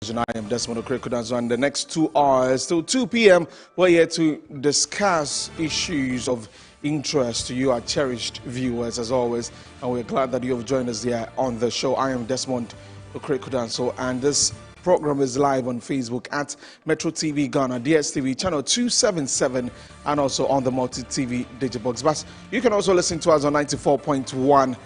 I am Desmond Okrekudanzo, and the next 2 hours till 2 p.m. we're here to discuss issues of interest to you, our cherished viewers, as always, and we're glad that you have joined us here on the show. I am Desmond Okrekudanzo, and this program is live on Facebook at Metro TV Ghana, DSTV channel 277, and also on the Multi TV Digibox. But you can also listen to us on 94.1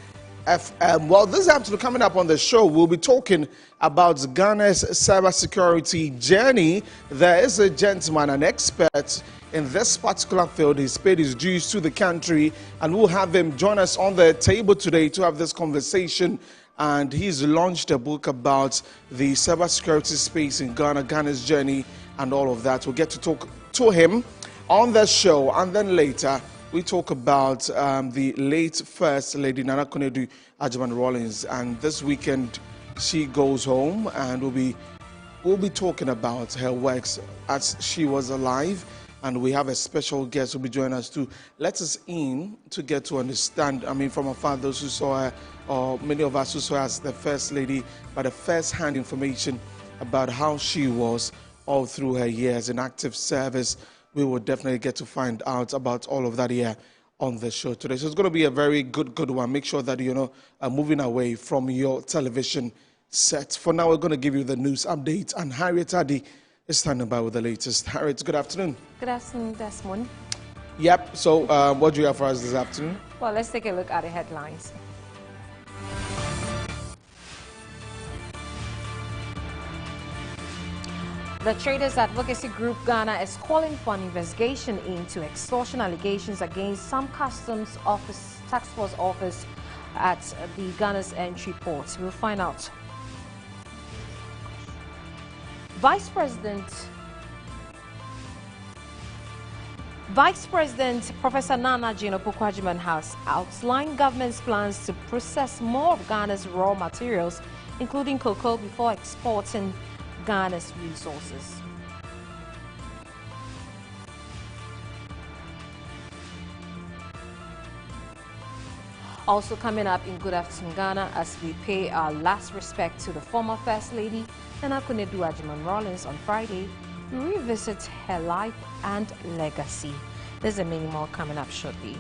FM. Well, this afternoon, coming up on the show, we'll be talking about Ghana's cybersecurity journey. There is a gentleman, an expert in this particular field. He's paid his dues to the country, and we'll have him join us on the table today to have this conversation. And he's launched a book about the cybersecurity space in Ghana, Ghana's journey, and all of that. We'll get to talk to him on the show, and then later we talk about the late First Lady Nana Konadu Agyeman-Rawlings, and this weekend she goes home, and we'll be talking about her works as she was alive, and we have a special guest who will be joining us to let us in to get to understand. I mean, from afar, those who saw her, or many of us who saw her as the First Lady, but the first-hand information about how she was all through her years in active service. We will definitely get to find out about all of that here on the show today. So it's going to be a very good one. Make sure that you're moving away from your television set. For now, we're going to give you the news update, and Harriet Addy is standing by with the latest. Harriet, good afternoon. Good afternoon, Desmond. Yep. So what do you have for us this afternoon? Well, let's take a look at the headlines. The Traders Advocacy Group Ghana is calling for an investigation into extortion allegations against some customs office, tax force office at the Ghana's entry port. We'll find out. Vice President Professor Nana Agyeman-Rawlings has outlined government's plans to process more of Ghana's raw materials, including cocoa, before exporting Ghana's resources. Also coming up in Good Afternoon Ghana, as we pay our last respect to the former First Lady Nana Konadu Agyeman-Rawlings on Friday, we revisit her life and legacy. There's a many more coming up shortly.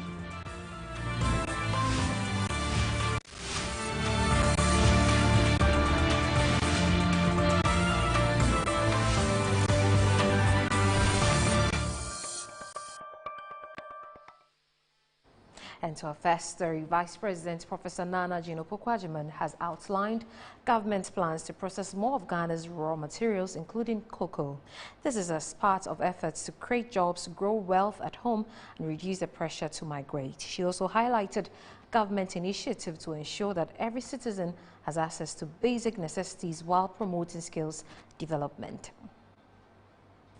And to our first story, Vice President Professor Nana Agyeman-Rawlings has outlined government's plans to process more of Ghana's raw materials, including cocoa. This is as part of efforts to create jobs, grow wealth at home, and reduce the pressure to migrate. She also highlighted government initiative to ensure that every citizen has access to basic necessities while promoting skills development.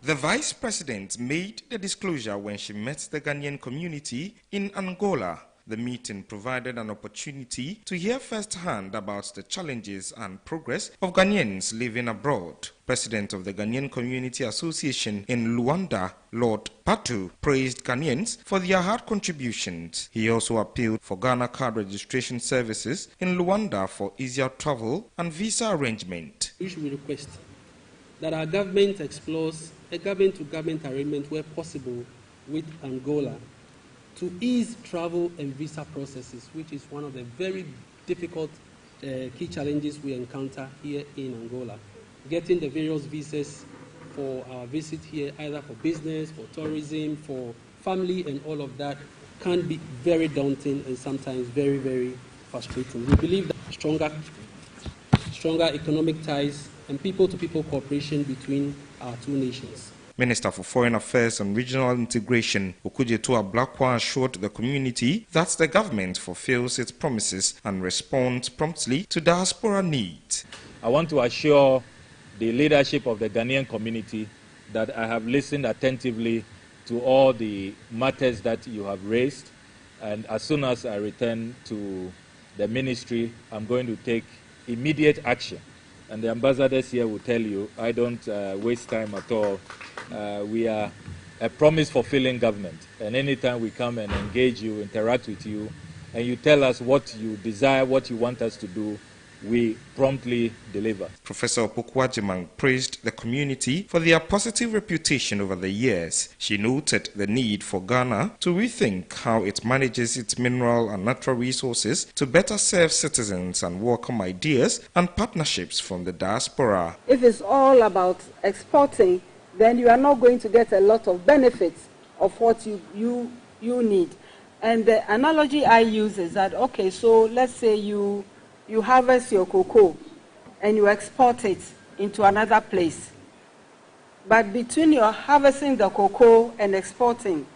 The Vice President made the disclosure when she met the Ghanaian community in Angola. The meeting provided an opportunity to hear firsthand about the challenges and progress of Ghanaians living abroad. President of the Ghanaian Community Association in Luanda, Lord Patu, praised Ghanaians for their hard contributions. He also appealed for Ghana card registration services in Luanda for easier travel and visa arrangement. We should request that our government explores a government-to-government arrangement where possible with Angola to ease travel and visa processes, which is one of the very difficult key challenges we encounter here in Angola. Getting the various visas for our visit here, either for business, for tourism, for family, and all of that, can be very daunting and sometimes very, very frustrating. We believe that stronger economic ties and people-to-people cooperation between our two nations. Minister for Foreign Affairs and Regional Integration, Okudzeto Ablakwa, assured the community that the government fulfills its promises and responds promptly to diaspora needs. I want to assure the leadership of the Ghanaian community that I have listened attentively to all the matters that you have raised, and as soon as I return to the ministry, I'm going to take immediate action. And the ambassadors here will tell you, I don't waste time at all. We are a promise-fulfilling government. And anytime we come and engage you, interact with you, and you tell us what you desire, what you want us to do, we promptly deliver. Professor Opoku-Agyeman praised the community for their positive reputation over the years. She noted the need for Ghana to rethink how it manages its mineral and natural resources to better serve citizens and welcome ideas and partnerships from the diaspora. If it's all about exporting, then you are not going to get a lot of benefits of what you need. And the analogy I use is that, okay, so let's say you harvest your cocoa and you export it into another place. But between your harvesting the cocoa and exporting,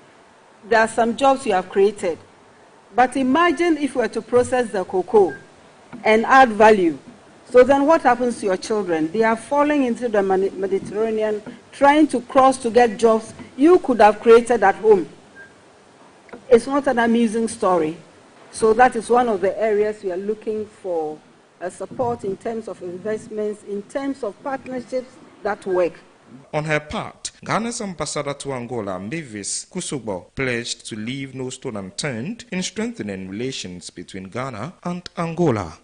there are some jobs you have created. But imagine if you were to process the cocoa and add value. So then what happens to your children? They are falling into the Mediterranean, trying to cross to get jobs you could have created at home. It's not an amusing story. So that is one of the areas we are looking for support in terms of investments, in terms of partnerships that work. On her part, Ghana's ambassador to Angola, Mavis Kusubo, pledged to leave no stone unturned in strengthening relations between Ghana and Angola.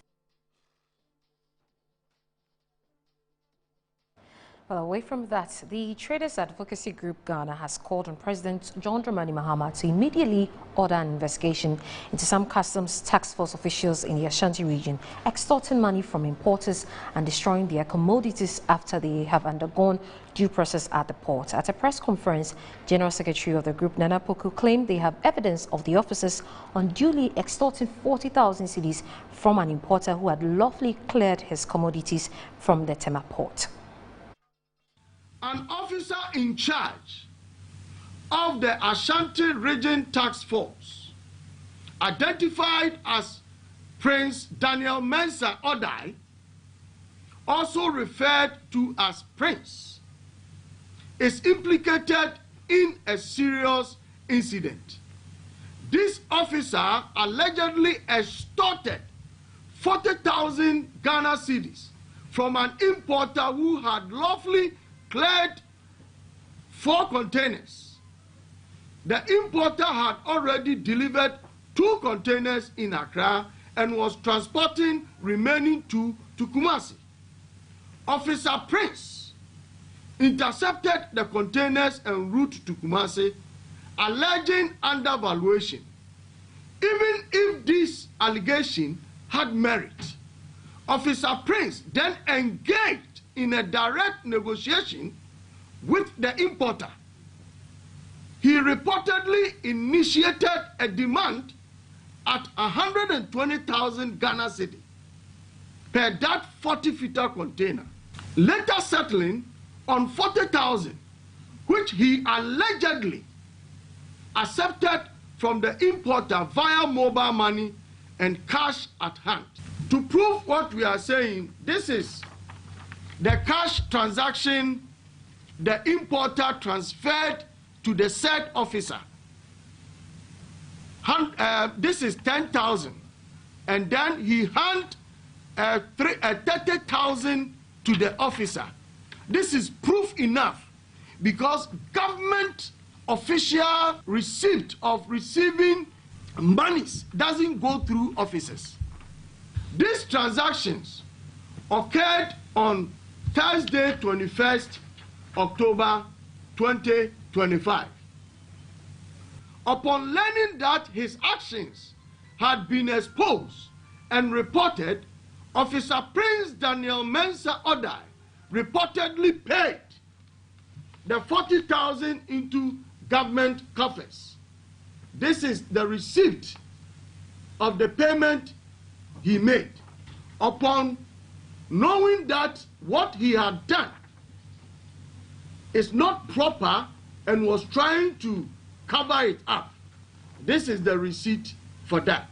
Well, away from that, the Traders Advocacy Group Ghana has called on President John Dramani Mahama to immediately order an investigation into some customs tax force officials in the Ashanti region extorting money from importers and destroying their commodities after they have undergone due process at the port. At a press conference, General Secretary of the group, Nana Poku, claimed they have evidence of the officers unduly extorting 40,000 cedis from an importer who had lawfully cleared his commodities from the Tema port. An officer in charge of the Ashanti Region Task Force, identified as Prince Daniel Mensah Odai, also referred to as Prince, is implicated in a serious incident. This officer allegedly extorted 40,000 Ghana cedis from an importer who had lawfully cleared 4 containers. The importer had already delivered 2 containers in Accra and was transporting remaining 2 to Kumasi. Officer Prince intercepted the containers en route to Kumasi, alleging undervaluation. Even if this allegation had merit, Officer Prince then engaged in a direct negotiation with the importer. He reportedly initiated a demand at 120,000 Ghana cedi per that 40-footer container, later settling on 40,000, which he allegedly accepted from the importer via mobile money and cash at hand. To prove what we are saying, this is the cash transaction the importer transferred to the said officer. This is 10,000, and then he handed 30,000 to the officer. This is proof enough, because government official receipt of receiving monies doesn't go through officers. These transactions occurred on Thursday, 21st October 2025. Upon learning that his actions had been exposed and reported, Officer Prince Daniel Mensah Odai reportedly paid the 40,000 into government coffers. This is the receipt of the payment he made. Upon knowing that what he had done is not proper and was trying to cover it up, this is the receipt for that.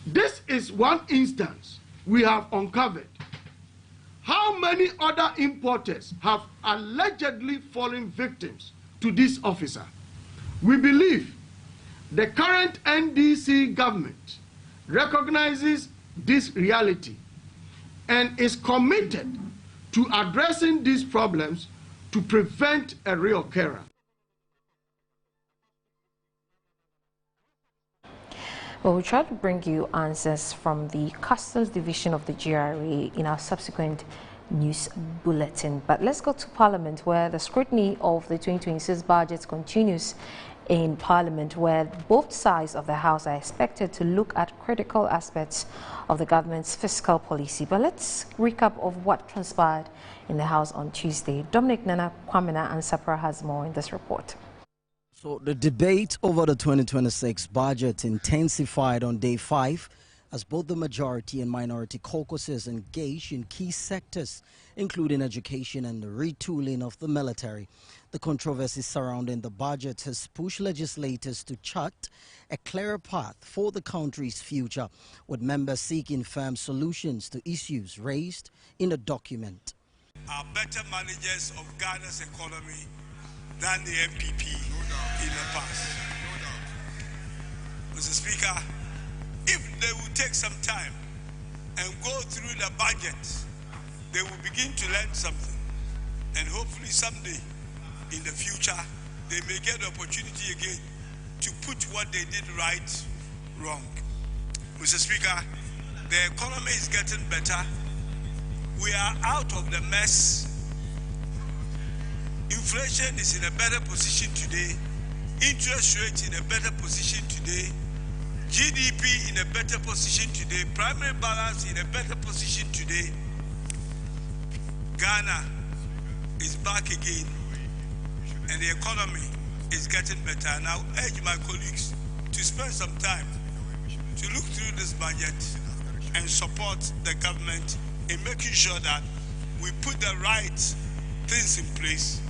This is one instance we have uncovered. How many other importers have allegedly fallen victims to this officer? We believe the current NDC government recognizes this reality and is committed to addressing these problems to prevent a reoccurrence. Well, we'll try to bring you answers from the Customs Division of the GRA in our subsequent news bulletin. But let's go to Parliament, where the scrutiny of the 2026 budget continues in Parliament, where both sides of the House are expected to look at critical aspects of the government's fiscal policy. But let's recap of what transpired in the House on Tuesday. Dominic Nana Kwamena Ansapra has more in this report. So the debate over the 2026 budget intensified on day 5 as both the majority and minority caucuses engaged in key sectors, including education and the retooling of the military. The controversy surrounding the budget has pushed legislators to chart a clearer path for the country's future, with members seeking firm solutions to issues raised in the document. Are better managers of Ghana's economy than the MPP in the past. Mr. Speaker, if they will take some time and go through the budget, they will begin to learn something. And hopefully someday in the future, they may get the opportunity again to put what they did right, wrong. Mr. Speaker, the economy is getting better. We are out of the mess. Inflation is in a better position today. Interest rates in a better position today. GDP in a better position today. Primary balance in a better position today. Ghana is back again, and the economy is getting better. And I urge my colleagues to spend some time to look through this budget and support the government in making sure that we put the right things in place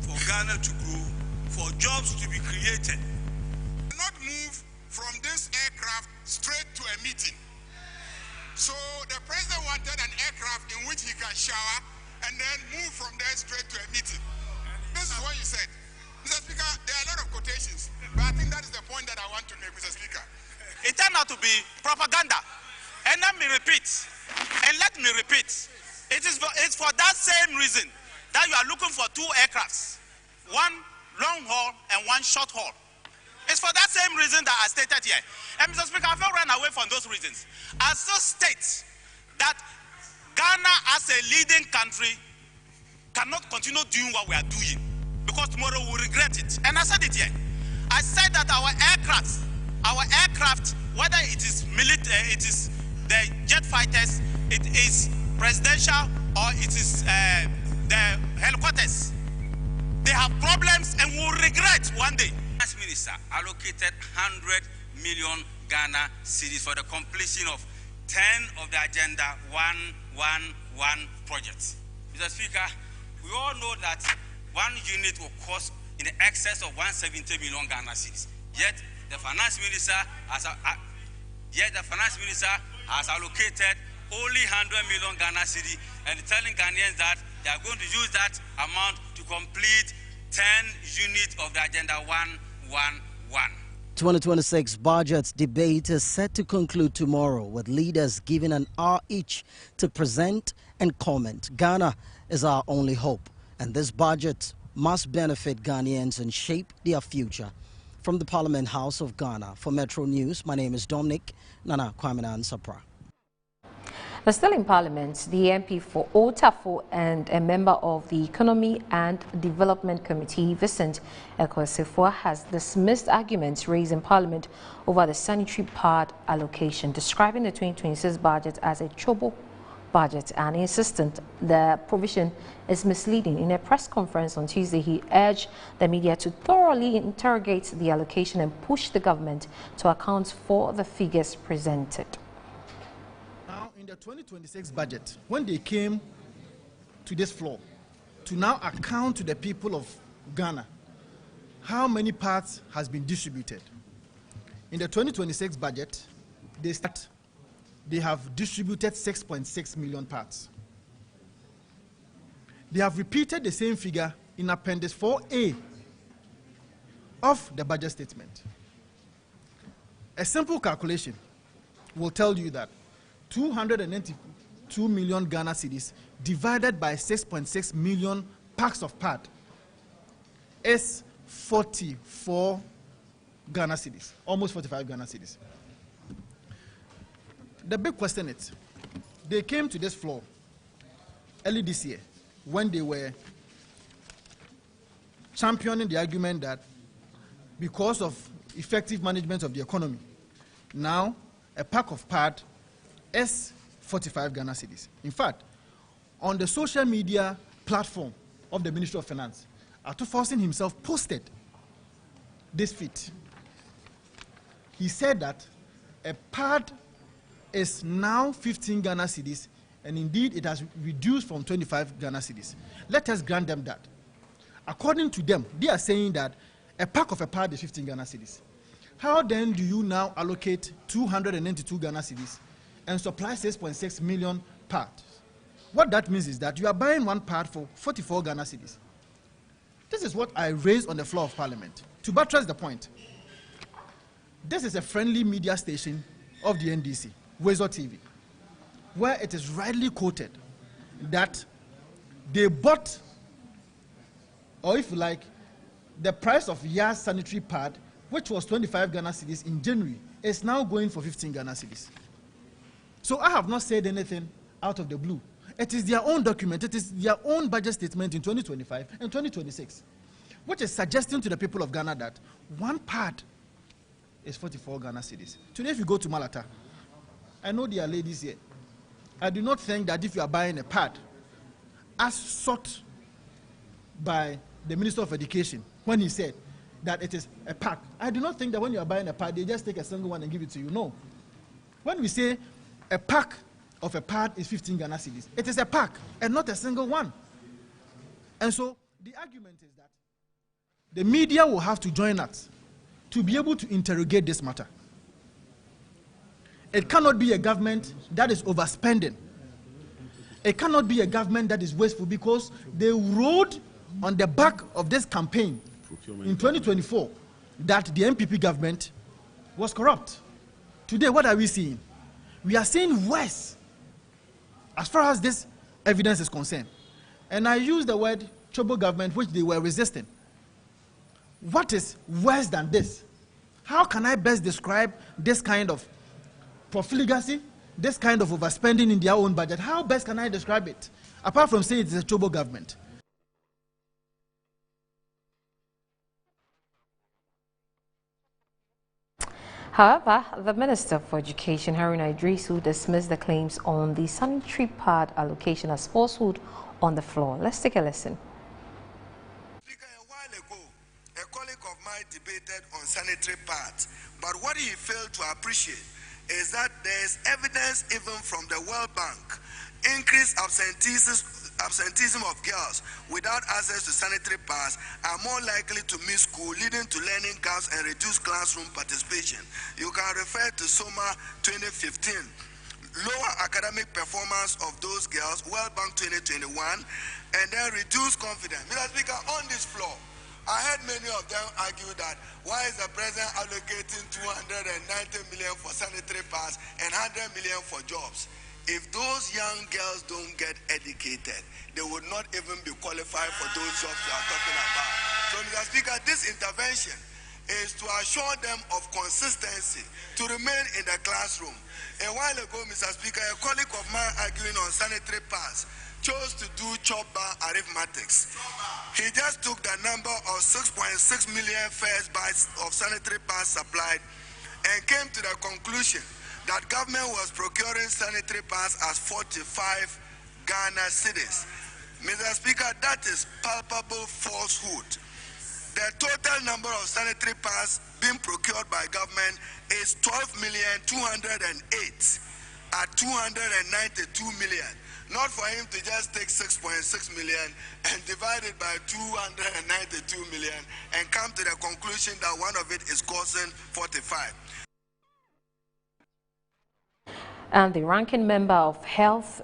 for Ghana to grow, for jobs to be created. Not move from this aircraft straight to a meeting. So the president wanted an aircraft in which he can shower and then move from there straight to a meeting. This is what you said. Mr. Speaker, there are a lot of quotations, but I think that is the point that I want to make, Mr. Speaker. It turned out to be propaganda. And let me repeat, it's for that same reason that you are looking for 2 aircrafts, one long haul and one short haul. It's for that same reason that I stated here. And Mr. Speaker, I've not run away from those reasons. I still state that Ghana as a leading country cannot continue doing what we are doing, because tomorrow we'll regret it. And I said it here. I said that our aircraft, whether it is military, it is the jet fighters, it is presidential, or it is the helicopters, they have problems and will regret one day. The Finance Minister allocated 100 million Ghana cedis for the completion of 10 of the Agenda 111 projects. Mr. Speaker, we all know that one unit will cost in excess of 170 million Ghana cedis. Yet the Finance Minister has allocated only 100 million Ghana cedi and telling Ghanaians that they are going to use that amount to complete 10 units of the Agenda 111. 2026 budget debate is set to conclude tomorrow, with leaders given an hour each to present and comment. Ghana is our only hope, and this budget must benefit Ghanaians and shape their future. From the Parliament House of Ghana, for Metro News, my name is Dominic Nana Kwamena Ansapra. But still in Parliament, the MP for Otafo and a member of the Economy and Development Committee, Vincent Ekosefua, has dismissed arguments raised in Parliament over the sanitary pad allocation, describing the 2026 budget as a chobo budget and insistent the provision is misleading. In a press conference on Tuesday, he urged the media to thoroughly interrogate the allocation and push the government to account for the figures presented. In the 2026 budget, when they came to this floor to now account to the people of Ghana how many parts has been distributed, in the 2026 budget, they have distributed 6.6 million parts. They have repeated the same figure in Appendix 4A of the budget statement. A simple calculation will tell you that 292 million Ghana cedis divided by 6.6 million packs of pad is 44 Ghana cedis, almost 45 Ghana cedis. the big question is, they came to this floor early this year when they were championing the argument that because of effective management of the economy, now a pack of pad is 45 Ghana cedis. In fact, on the social media platform of the Ministry of Finance, Ato Forson himself posted this feat. He said that a pad is now 15 Ghana cedis, and indeed it has reduced from 25 Ghana cedis. Let us grant them that. According to them, they are saying that a pack of a pad is 15 Ghana cedis. How then do you now allocate 292 Ghana cedis and supply 6.6 million pads? What that means is that you are buying one pad for 44 Ghana cedis. This is what I raised on the floor of Parliament. To buttress the point, this is a friendly media station of the NDC, Wezo TV, where it is rightly quoted that they bought, or if you like, the price of Yas sanitary pad, which was 25 Ghana cedis in January, is now going for 15 Ghana cedis. So I have not said anything out of the blue. It is their own document, it is their own budget statement in 2025 and 2026, which is suggesting to the people of Ghana that one pad is 44 Ghana cedis. Today, if you go to Malata, I know there are ladies here. I do not think that if you are buying a pad, as sought by the Minister of Education when he said that it is a pack, I do not think that when you are buying a pad, they just take a single one and give it to you. No. When we say a pack of a pad is 15 Ghana cedis, it is a pack and not a single one. And so the argument is that the media will have to join us to be able to interrogate this matter. It cannot be a government that is overspending. It cannot be a government that is wasteful, because they rode on the back of this campaign in 2024 that the MPP government was corrupt. Today, what are we seeing? We are seeing worse as far as this evidence is concerned. And I use the word Chobo government, which they were resisting. What is worse than this? How can I best describe this kind of profligacy, this kind of overspending in their own budget? How best can I describe it, apart from saying it is a Chobo government? However, the Minister for Education, Haruna Iddrisu, dismissed the claims on the sanitary pad allocation as falsehood on the floor. Let's take a listen. Speaker, a while ago, a colleague of mine debated on sanitary pads, but what he failed to appreciate is that there is evidence even from the World Bank, increased absenteeism of girls without access to sanitary pads are more likely to miss school, leading to learning gaps and reduced classroom participation. You can refer to SOMA 2015. Lower academic performance of those girls, World Bank 2021, and then reduced confidence. Mr. Speaker, on this floor, I heard many of them argue that why is the president allocating 290 million for sanitary pads and 100 million for jobs? If those young girls don't get educated, they would not even be qualified for those jobs we are talking about. So, Mr. Speaker, this intervention is to assure them of consistency, to remain in the classroom. A while ago, Mr. Speaker, a colleague of mine arguing on sanitary pads chose to do chop-bar arithmetics. He just took the number of 6.6 million first batch of sanitary pads supplied and came to the conclusion that government was procuring sanitary pads as 45 Ghana cedis. Mr. Speaker, that is palpable falsehood. The total number of sanitary pads being procured by government is 12,208 at 292 million. Not for him to just take 6.6 million and divide it by 292 million and come to the conclusion that one of it is costing 45. And the ranking member of the Health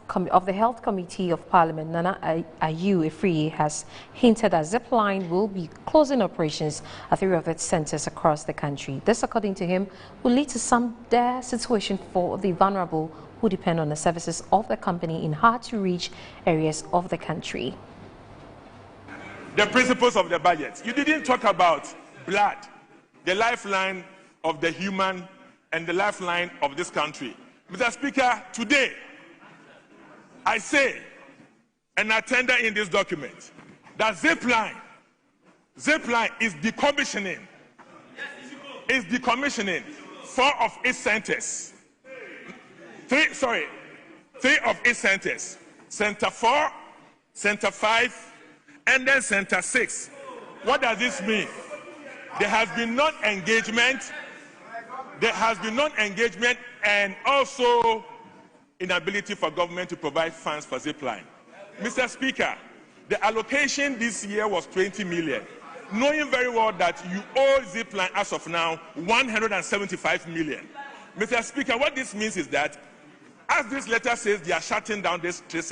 Committee of Parliament, Nana Ayu Efriye, has hinted that Zipline will be closing operations at 3 of its centers across the country. This, according to him, will lead to some dire situation for the vulnerable who depend on the services of the company in hard-to-reach areas of the country. The principles of the budget. You didn't talk about blood, the lifeline of the human and the lifeline of this country. Mr. Speaker, today, I say, and I tender in this document, that Zipline is decommissioning. Is decommissioning 4 of its centers. 3 of its centers. Center 4, Center 5, and then Center 6. What does this mean? There has been non-engagement. There has been non-engagement and also inability for government to provide funds for Zipline. Mr. Speaker, the allocation this year was 20 million, knowing very well that you owe Zipline as of now 175 million. Mr. Speaker, what this means is that, as this letter says, they are shutting down this trace.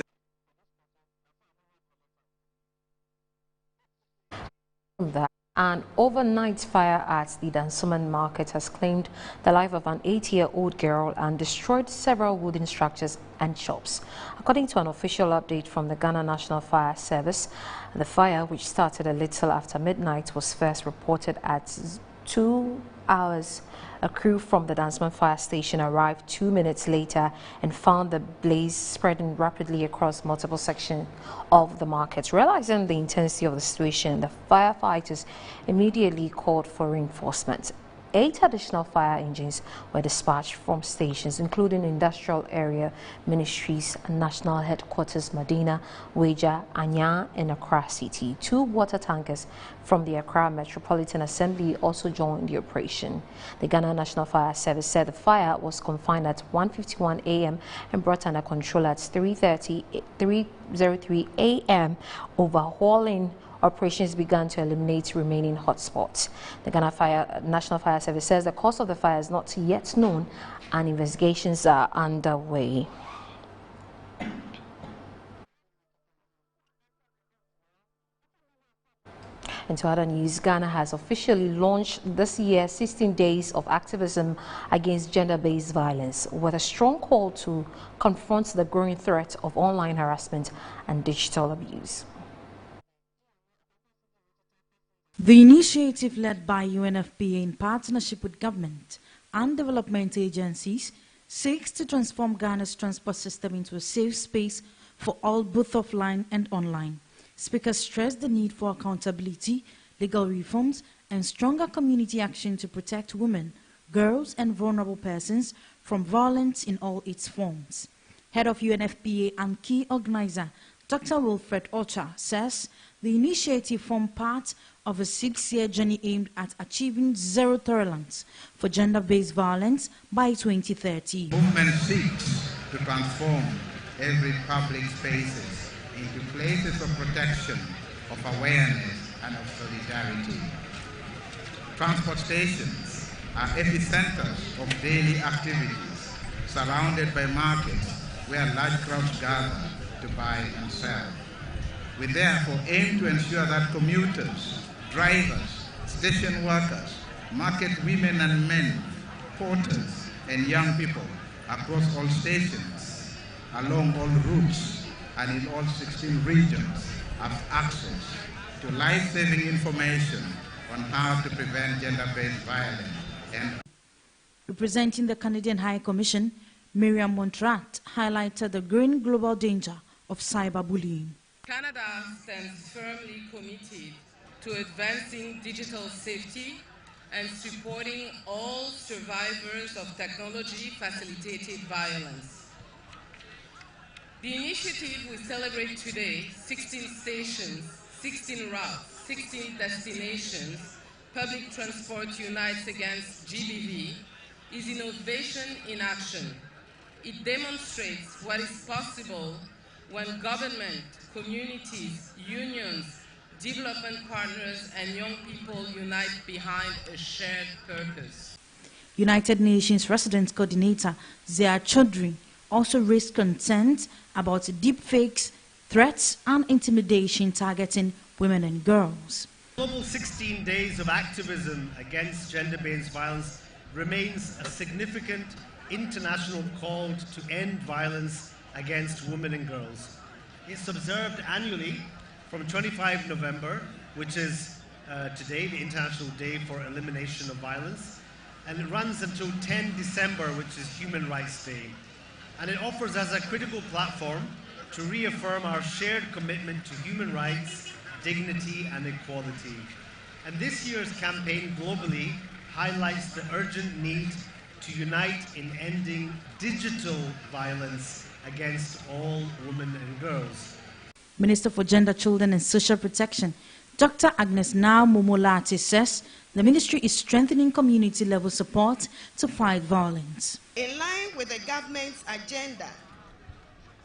An overnight fire at the Dansoman market has claimed the life of an 8-year-old girl and destroyed several wooden structures and shops. According to an official update from the Ghana National Fire Service, the fire, which started a little after midnight, was first reported at 2 hours. A crew from the Dansoman fire station arrived 2 minutes later and found the blaze spreading rapidly across multiple sections of the market. Realizing the intensity of the situation, the firefighters immediately called for reinforcements. 8 additional fire engines were dispatched from stations including Industrial Area Ministries, National Headquarters Medina, Weja, Anya, and Accra City. 2 water tankers from the Accra Metropolitan Assembly also joined the operation. The Ghana National Fire Service said the fire was confined at 1:51 a.m. and brought under control at 3:03 a.m. Overhauling operations began to eliminate remaining hotspots. The Ghana National Fire Service says the cause of the fire is not yet known and investigations are underway. And to other news, Ghana has officially launched this year 16 days of activism against gender-based violence with a strong call to confront the growing threat of online harassment and digital abuse. The initiative, led by UNFPA in partnership with government and development agencies, seeks to transform Ghana's transport system into a safe space for all, both offline and online. Speakers stressed the need for accountability, legal reforms, and stronger community action to protect women, girls, and vulnerable persons from violence in all its forms. Head of UNFPA and key organizer, Dr. Wilfred Ocha, says the initiative forms part of a 6-year journey aimed at achieving zero tolerance for gender-based violence by 2030. Movement seeks to transform every public spaces into places of protection, of awareness, and of solidarity. Transport stations are epicenters of daily activities, surrounded by markets where large crowds gather to buy and sell. We therefore aim to ensure that commuters, drivers, station workers, market women and men, porters, and young people across all stations, along all routes, and in all 16 regions have access to life-saving information on how to prevent gender-based violence. And representing the Canadian High Commission, Miriam Montrat highlighted the growing global danger of cyberbullying. Canada stands firmly committed to advancing digital safety and supporting all survivors of technology-facilitated violence. The initiative we celebrate today, 16 stations, 16 routes, 16 destinations, Public Transport Unites Against GBV, is innovation in action. It demonstrates what is possible when government, communities, unions, development partners, and young people unite behind a shared purpose. United Nations Resident Coordinator Zia Chaudhry also raised concerns about deepfakes, threats, and intimidation targeting women and girls. Global 16 days of activism against gender-based violence remains a significant international call to end violence against women and girls. It's observed annually from 25 November, which is today, the International Day for Elimination of Violence, and it runs until 10 December, which is Human Rights Day. and it offers us a critical platform to reaffirm our shared commitment to human rights, dignity, and equality. And this year's campaign globally highlights the urgent need to unite in ending digital violence against all women and girls. Minister for Gender, Children and Social Protection, Dr. Agnes Nau Momolati says the ministry is strengthening community-level support to fight violence. In line with the government's agenda,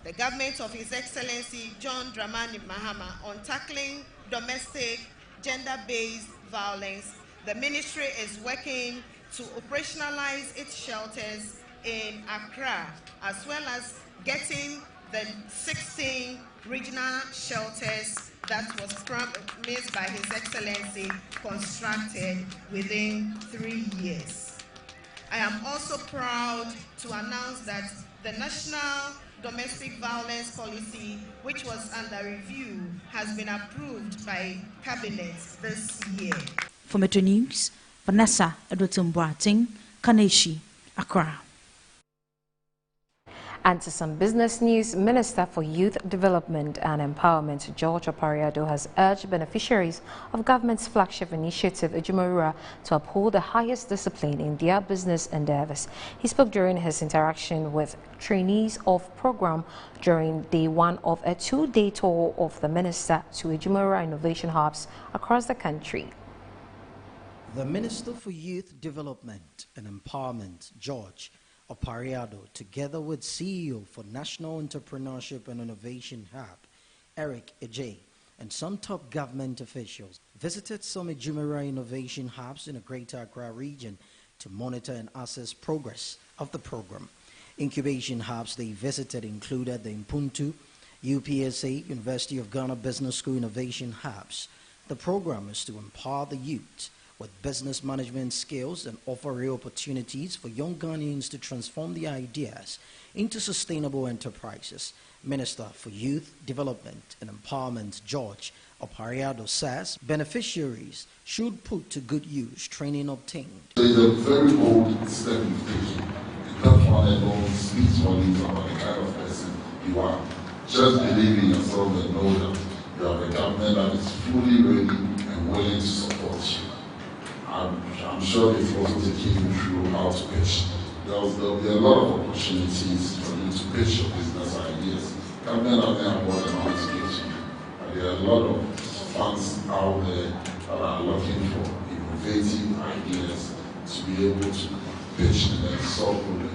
the government of His Excellency John Dramani Mahama on tackling domestic gender-based violence, the ministry is working to operationalize its shelters in Accra, as well as getting the 16 regional shelters that was promised by His Excellency constructed within 3 years. I am also proud to announce that the National Domestic Violence Policy, which was under review, has been approved by Cabinet this year. For Metro News, Vanessa Edotumboating, Kaneshi, Accra. And to some business news, Minister for Youth Development and Empowerment, George Opariado, has urged beneficiaries of government's flagship initiative, Ejumariwa, to uphold the highest discipline in their business endeavors. He spoke during his interaction with trainees of program during day one of a 2-day tour of the minister to Ejumariwa innovation hubs across the country. The Minister for Youth Development and Empowerment, George Opariado, together with CEO for National Entrepreneurship and Innovation Hub, Eric Ejay, and some top government officials, visited some Ejumariwa innovation hubs in the Greater Accra region to monitor and assess progress of the program. Incubation hubs they visited included the Impuntu, UPSA, University of Ghana Business School Innovation Hubs. The program is to empower the youth with business management skills and offer real opportunities for young Ghanaians to transform their ideas into sustainable enterprises. Minister for Youth Development and Empowerment, George Opariado, says beneficiaries should put to good use training obtained. There is a very old step in station. That one alone speaks volumes about the kind of person you are. Just believe in yourself and know that you have a government that is fully ready and willing to support you. I'm sure they've also taken you through how to pitch. There'll be a lot of opportunities for you to pitch your business ideas. Government out there more than how to get you. And there are a lot of funds out there that are looking for innovative ideas to be able to pitch and then solve problems.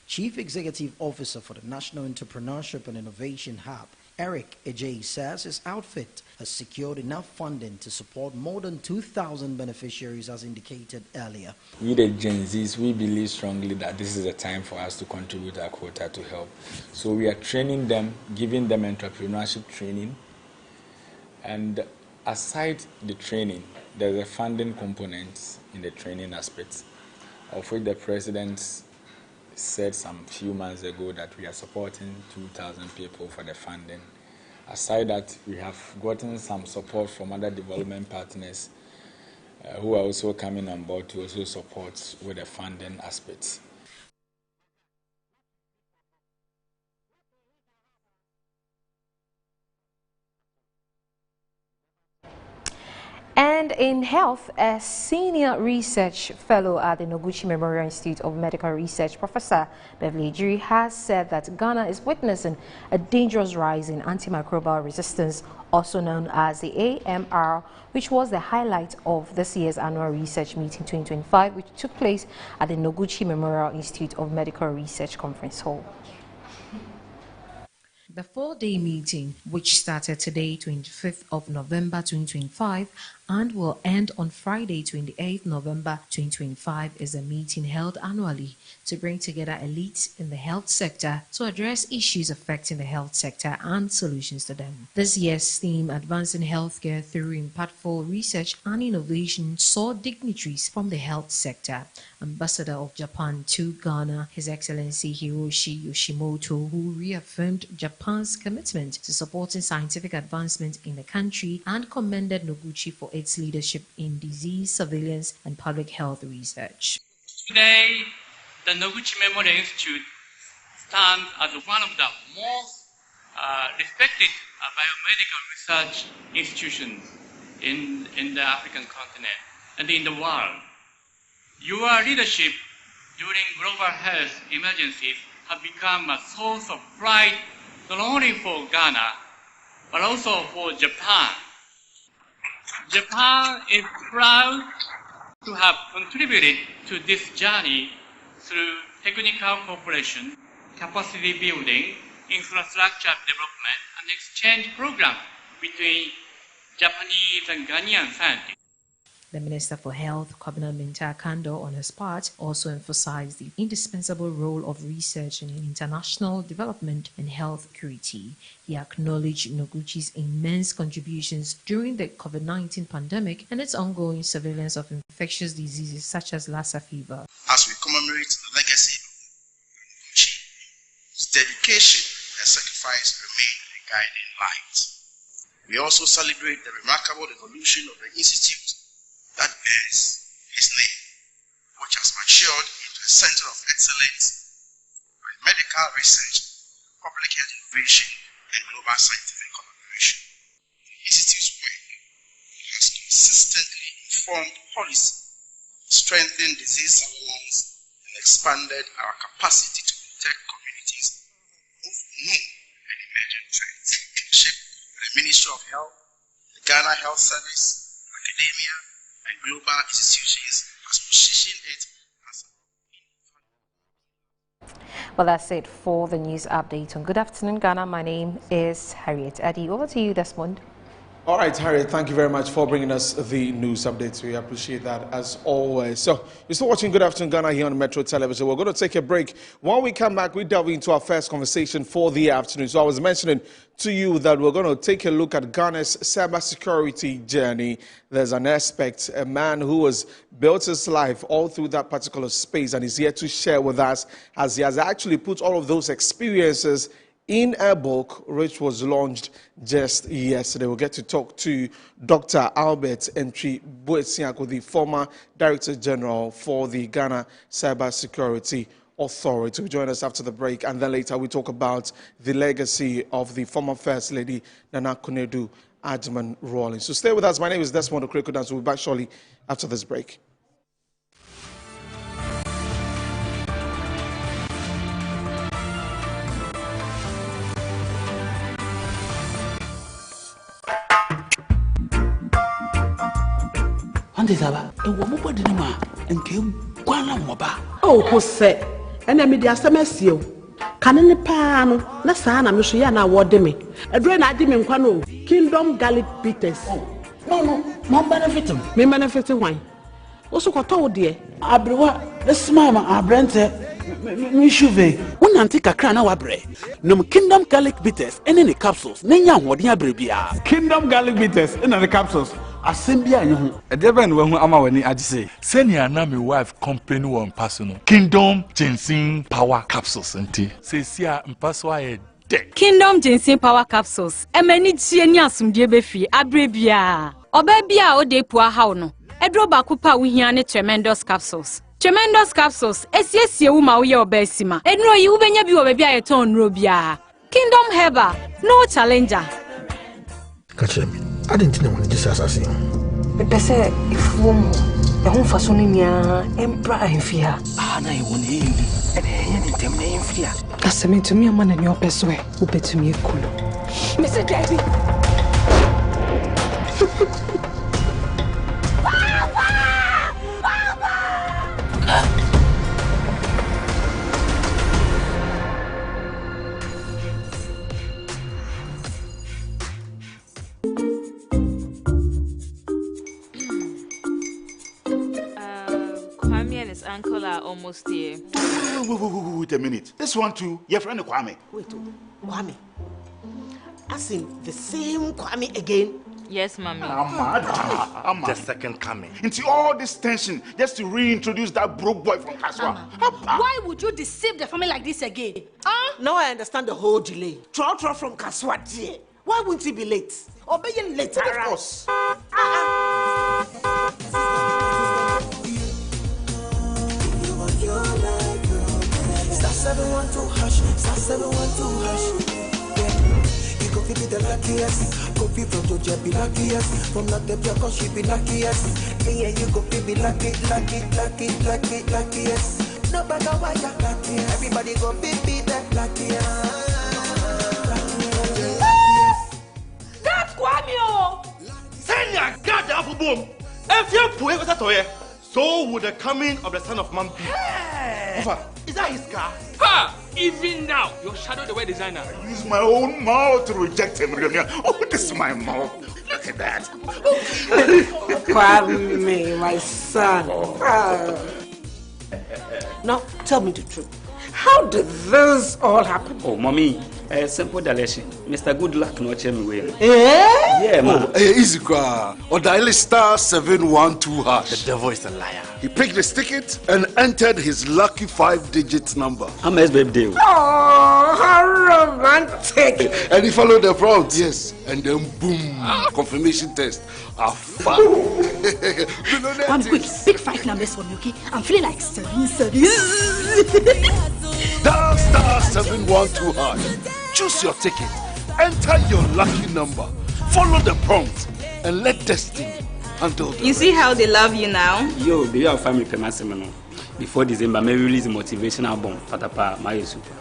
Chief Executive Officer for the National Entrepreneurship and Innovation Hub, Eric Ejay, says his outfit has secured enough funding to support more than 2,000 beneficiaries as indicated earlier. We the Gen Zs, we believe strongly that this is a time for us to contribute our quota to help. So we are training them, giving them entrepreneurship training. And aside the training, there's a funding component in the training aspect, of which the President said some few months ago that we are supporting 2,000 people for the funding. Aside that, we have gotten some support from other development partners who are also coming on board to also support with the funding aspects. And in health, a senior research fellow at the Noguchi Memorial Institute of Medical Research, Professor Beverly Ejiri, has said that Ghana is witnessing a dangerous rise in antimicrobial resistance, also known as the AMR, which was the highlight of this year's annual research meeting 2025, which took place at the Noguchi Memorial Institute of Medical Research Conference Hall. The 4-day meeting, which started today, 25th of November 2025, and will end on Friday, 28th November 2025, is a meeting held annually to bring together elites in the health sector to address issues affecting the health sector and solutions to them. This year's theme, Advancing Healthcare Through Impactful Research and Innovation, saw dignitaries from the health sector. Ambassador of Japan to Ghana, His Excellency Hiroshi Yoshimoto, who reaffirmed Japan's commitment to supporting scientific advancement in the country and commended Noguchi for its leadership in disease surveillance and public health research. Today, the Noguchi Memorial Institute stands as one of the most respected biomedical research institutions in the African continent and in the world. Your leadership during global health emergencies have become a source of pride not only for Ghana, but also for Japan. Japan is proud to have contributed to this journey through technical cooperation, capacity building, infrastructure development, and exchange programs between Japanese and Ghanaian scientists. The Minister for Health, Kwabena Mintah Kando, on his part, also emphasized the indispensable role of research in international development and health security. He acknowledged Noguchi's immense contributions during the COVID-19 pandemic and its ongoing surveillance of infectious diseases such as Lassa fever. As we commemorate the legacy of Noguchi, his dedication and sacrifice remain a guiding light. We also celebrate the remarkable evolution of the institute that bears his name, which has matured into a center of excellence for medical research, public health innovation, and global scientific collaboration. The Institute's work has consistently informed policy, strengthened disease surveillance, and expanded our capacity to protect communities of known and emerging threats. Shaped by the Ministry of Health, the Ghana Health Service, academia, and global institutions has positioned it as Well, that's it for the news update on Good Afternoon Ghana. My name is Harriet Addy. Over to you, Desmond. All right, Harriet, thank you very much for bringing us the news updates. We appreciate that as always. So, you're still watching Good Afternoon Ghana here on Metro Television. We're going to take a break. When we come back, we delve into our first conversation for the afternoon. So, I was mentioning to you that we're going to take a look at Ghana's cybersecurity journey. There's an aspect, a man who has built his life all through that particular space and is here to share with us as he has actually put all of those experiences in a book which was launched just yesterday. We'll get to talk to Dr. Albert Entry Boesiako, the former Director General for the Ghana Cybersecurity Authority. Will join us after the break, and then later we talk about the legacy of the former First Lady Nana Konadu Agyeman-Rawlings. So stay with us. My name is Desmond Okreko, and we'll be back shortly after this break. Oh, Jose, and then media semesio. Cannon pano, Nasana, Michiana, what me. A drain I didn't quano. Kingdom Garlic Bitters. No, Mom benefitum. Me benefiting wine. Also, what told dear? Abrewa, the smile, our brand, Mishuve. One antique crana wabre. No Kingdom Garlic Bitters, and any capsules. Nanya, what ya bribia. Kingdom Garlic Bitters, and the capsules. Assembia you a devil when ama when I say send your name wife company one personal Kingdom Ginseng Power Capsules enti say sia mpaswa e de Kingdom Ginseng Power Capsules e mani tie ni asumdie be fi abrebia oba bia o de po haw no edro ba kupa wo hia ne Tremendous Capsules esiesie wo ma wo ye oba sima enro yi wo benya bi wo ba bia ye ton nro bia Kingdom Herbal no challenger catch me. I didn't know when this assassin. But they say if woman, the home for Sonia, Emperor and fear. Ah, now you want to and anything name fear. As I mean to me, a man in your best way, who bet to me a cool. Mr. Debbie. Uncle are almost here. Wait a minute. This one too, your friend Kwame. Wait, Kwame. As in the same Kwame again? Yes, Mommy. I'm the second coming. Into all this tension, just to reintroduce that broke boy from Kaswa. Why would you deceive the family like this again? Now I understand the whole delay. Troll from Kaswa, dear. Why wouldn't he be late? Or be late, of course. be the luckiest. Kofi from Georgia be luckiest. From Natebia, cause she be luckiest. Me and you go be lucky, luckiest. No matter why you're luckiest. Everybody go be the luckiest. God, Kwamio! Send your God apple boom. If you put it toy, so would the coming of the Son of Man be. Hey. Is that his car? Ha! Even now, your shadow the way designer. I use my own mouth to reject him. Oh, this is my mouth. Look at that. Kwame, my son. Now, tell me the truth. How did this all happen? Oh, mommy, simple direction. Mr. Goodluck no check me way. Yeah, man. Easy cry. Or dial star 712 hash. The devil is a liar. He picked his ticket and entered his lucky 5-digit number. How much babe deal? Oh, how romantic. And he followed the prompts. Yes. And then boom. Confirmation test. One quick, pick 5 numbers for me, okay? I'm feeling like 7. Dial star 712 hash. Choose your ticket. Enter your lucky number. Follow the prompts and let destiny handle the You see how they love you now? Yo, do you have family payment seminar? Before December, maybe release a motivational album. Patapa, my super.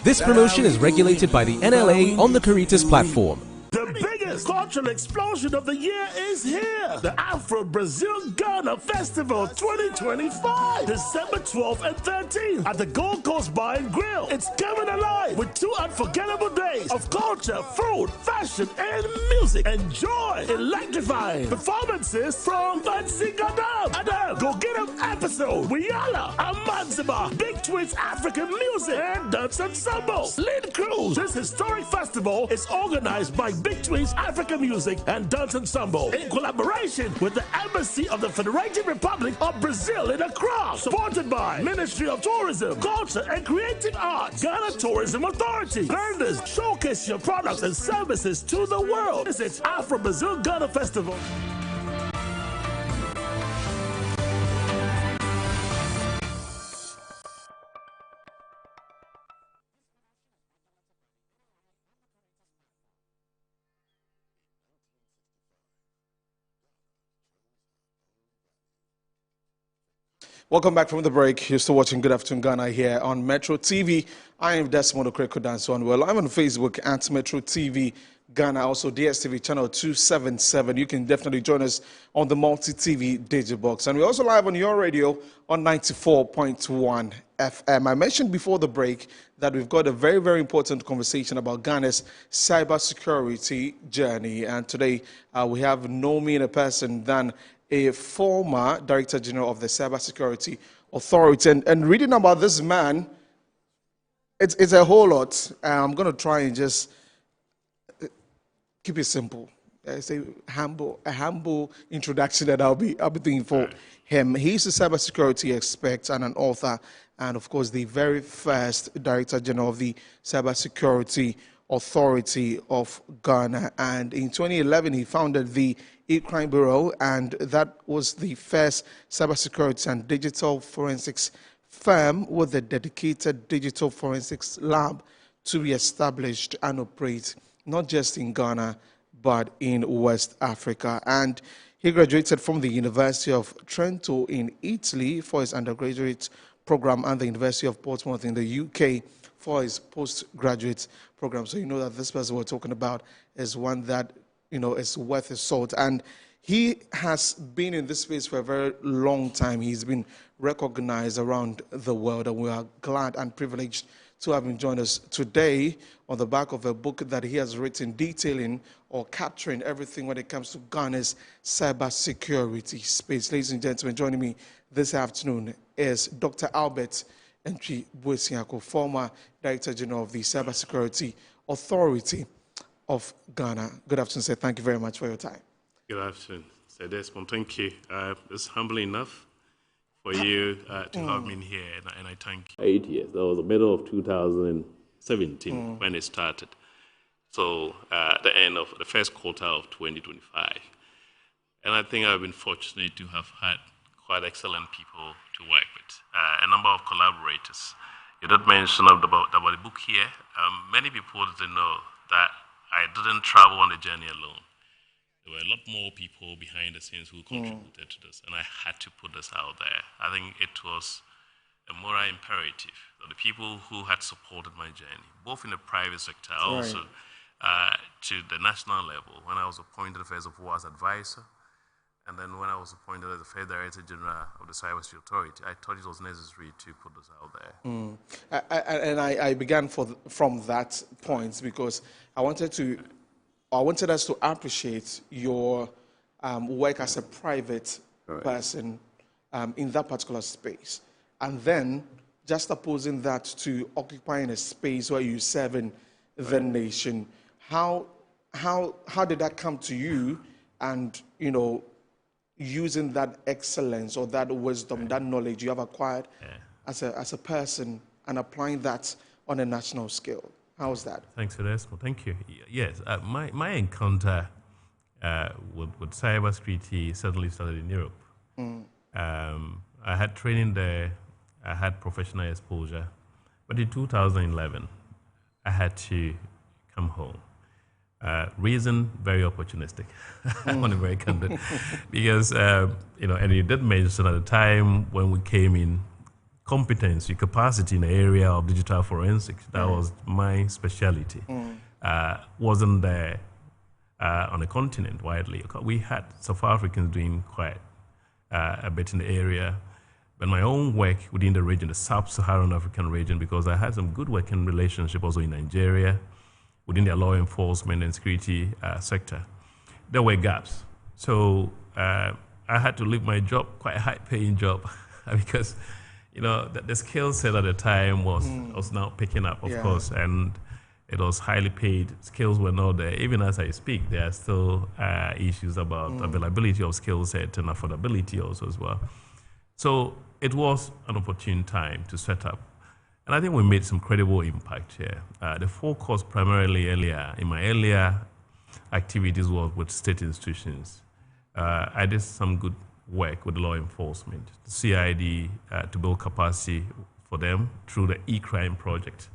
This promotion is regulated by the NLA on the Caritas platform. The biggest cultural explosion of the year is here. The Afro-Brazil-Ghana Festival 2025. December 12th and 13th at the Gold Coast Bar and Grill. It's coming alive with 2 unforgettable days of culture, food, fashion, and music. Enjoy electrifying performances from Fancy Gadam, Adam, Go Get 'Em Episode, Wiala, Amanziba, Big Twins African Music, and Dance Ensemble. Lead Cruise. This historic festival is organized by Big Twins African Music and Dance Ensemble in collaboration with the Embassy of the Federated Republic of Brazil in Accra, supported by Ministry of Tourism, Culture and Creative Arts, Ghana Tourism Authority. Learn this, showcase your products and services to the world. This is Afro-Brazil Ghana Festival. Welcome back from the break. You're still watching Good Afternoon Ghana here on Metro TV. I am Desmond Okreko-Danso, and we're live on Facebook at Metro TV Ghana, also DSTV channel 277. You can definitely join us on the multi-TV digibox. And we're also live on your radio on 94.1 FM. I mentioned before the break that we've got a very, very important conversation about Ghana's cybersecurity journey. And today we have no meaner person than a former Director General of the Cybersecurity Authority. And reading about this man, it's a whole lot. I'm going to try and just keep it simple. It's a humble introduction that I'll be doing for him. He's a cybersecurity expert and an author, and of course the very first Director General of the Cybersecurity Authority of Ghana. And in 2011, he founded the E-Crime Bureau, and that was the first cybersecurity and digital forensics firm with a dedicated digital forensics lab to be established and operate not just in Ghana, but in West Africa. And he graduated from the University of Trento in Italy for his undergraduate program and the University of Portsmouth in the UK for his postgraduate program. So you know that this person we're talking about is one that, you know, is worth his salt. And he has been in this space for a very long time. He's been recognized around the world, and we are glad and privileged to have him join us today on the back of a book that he has written detailing or capturing everything when it comes to Ghana's cybersecurity space. Ladies and gentlemen, joining me this afternoon is Dr. Albert Entry Boesiako, former Director General of the Cybersecurity Authority of Ghana. Good afternoon, sir. Thank you very much for your time. Good afternoon, Sir Desmond. Thank you. It's humbling enough for you to have me here, and I thank you. 8 years. That was the middle of 2017 when it started. So the end of the first quarter of 2025. And I think I've been fortunate to have had quite excellent people to work with, a number of collaborators. You did mention about the book here. Many people didn't know that I didn't travel on the journey alone. There were a lot more people behind the scenes who contributed to this, and I had to put this out there. I think it was a moral imperative that the people who had supported my journey, both in the private sector, also to the national level, when I was appointed first of all as advisor, and then when I was appointed as the First Director General of the Cybersecurity Authority, I thought it was necessary to put this out there. And I began from that point because I wanted us to appreciate your work as a private person in that particular space, and then just opposing that to occupying a space where you're serving the nation. How did that come to you? And using that excellence or that wisdom, that knowledge you have acquired as a person and applying that on a national scale. How's that? Thanks for that. Well, thank you. Yes, my encounter with cybersecurity certainly started in Europe. I had training there. I had professional exposure. But in 2011, I had to come home. Reason, very opportunistic. I want to be very candid. Because, and you did mention at the time when we came in, competency, capacity in the area of digital forensics, that was my specialty, wasn't there on the continent widely. We had South Africans doing quite a bit in the area, but my own work within the region, the sub-Saharan African region, because I had some good working relationship also in Nigeria, within the law enforcement and security sector, there were gaps. So I had to leave my job, quite a high-paying job, because the skill set at the time was now picking up, of course, and it was highly paid. Skills were not there. Even as I speak, there are still issues about availability of skill set and affordability also as well. So it was an opportune time to set up. And I think we made some credible impact here. The focus primarily in my earlier activities was with state institutions. I did some good work with law enforcement, the CID, to build capacity for them through the e-crime project,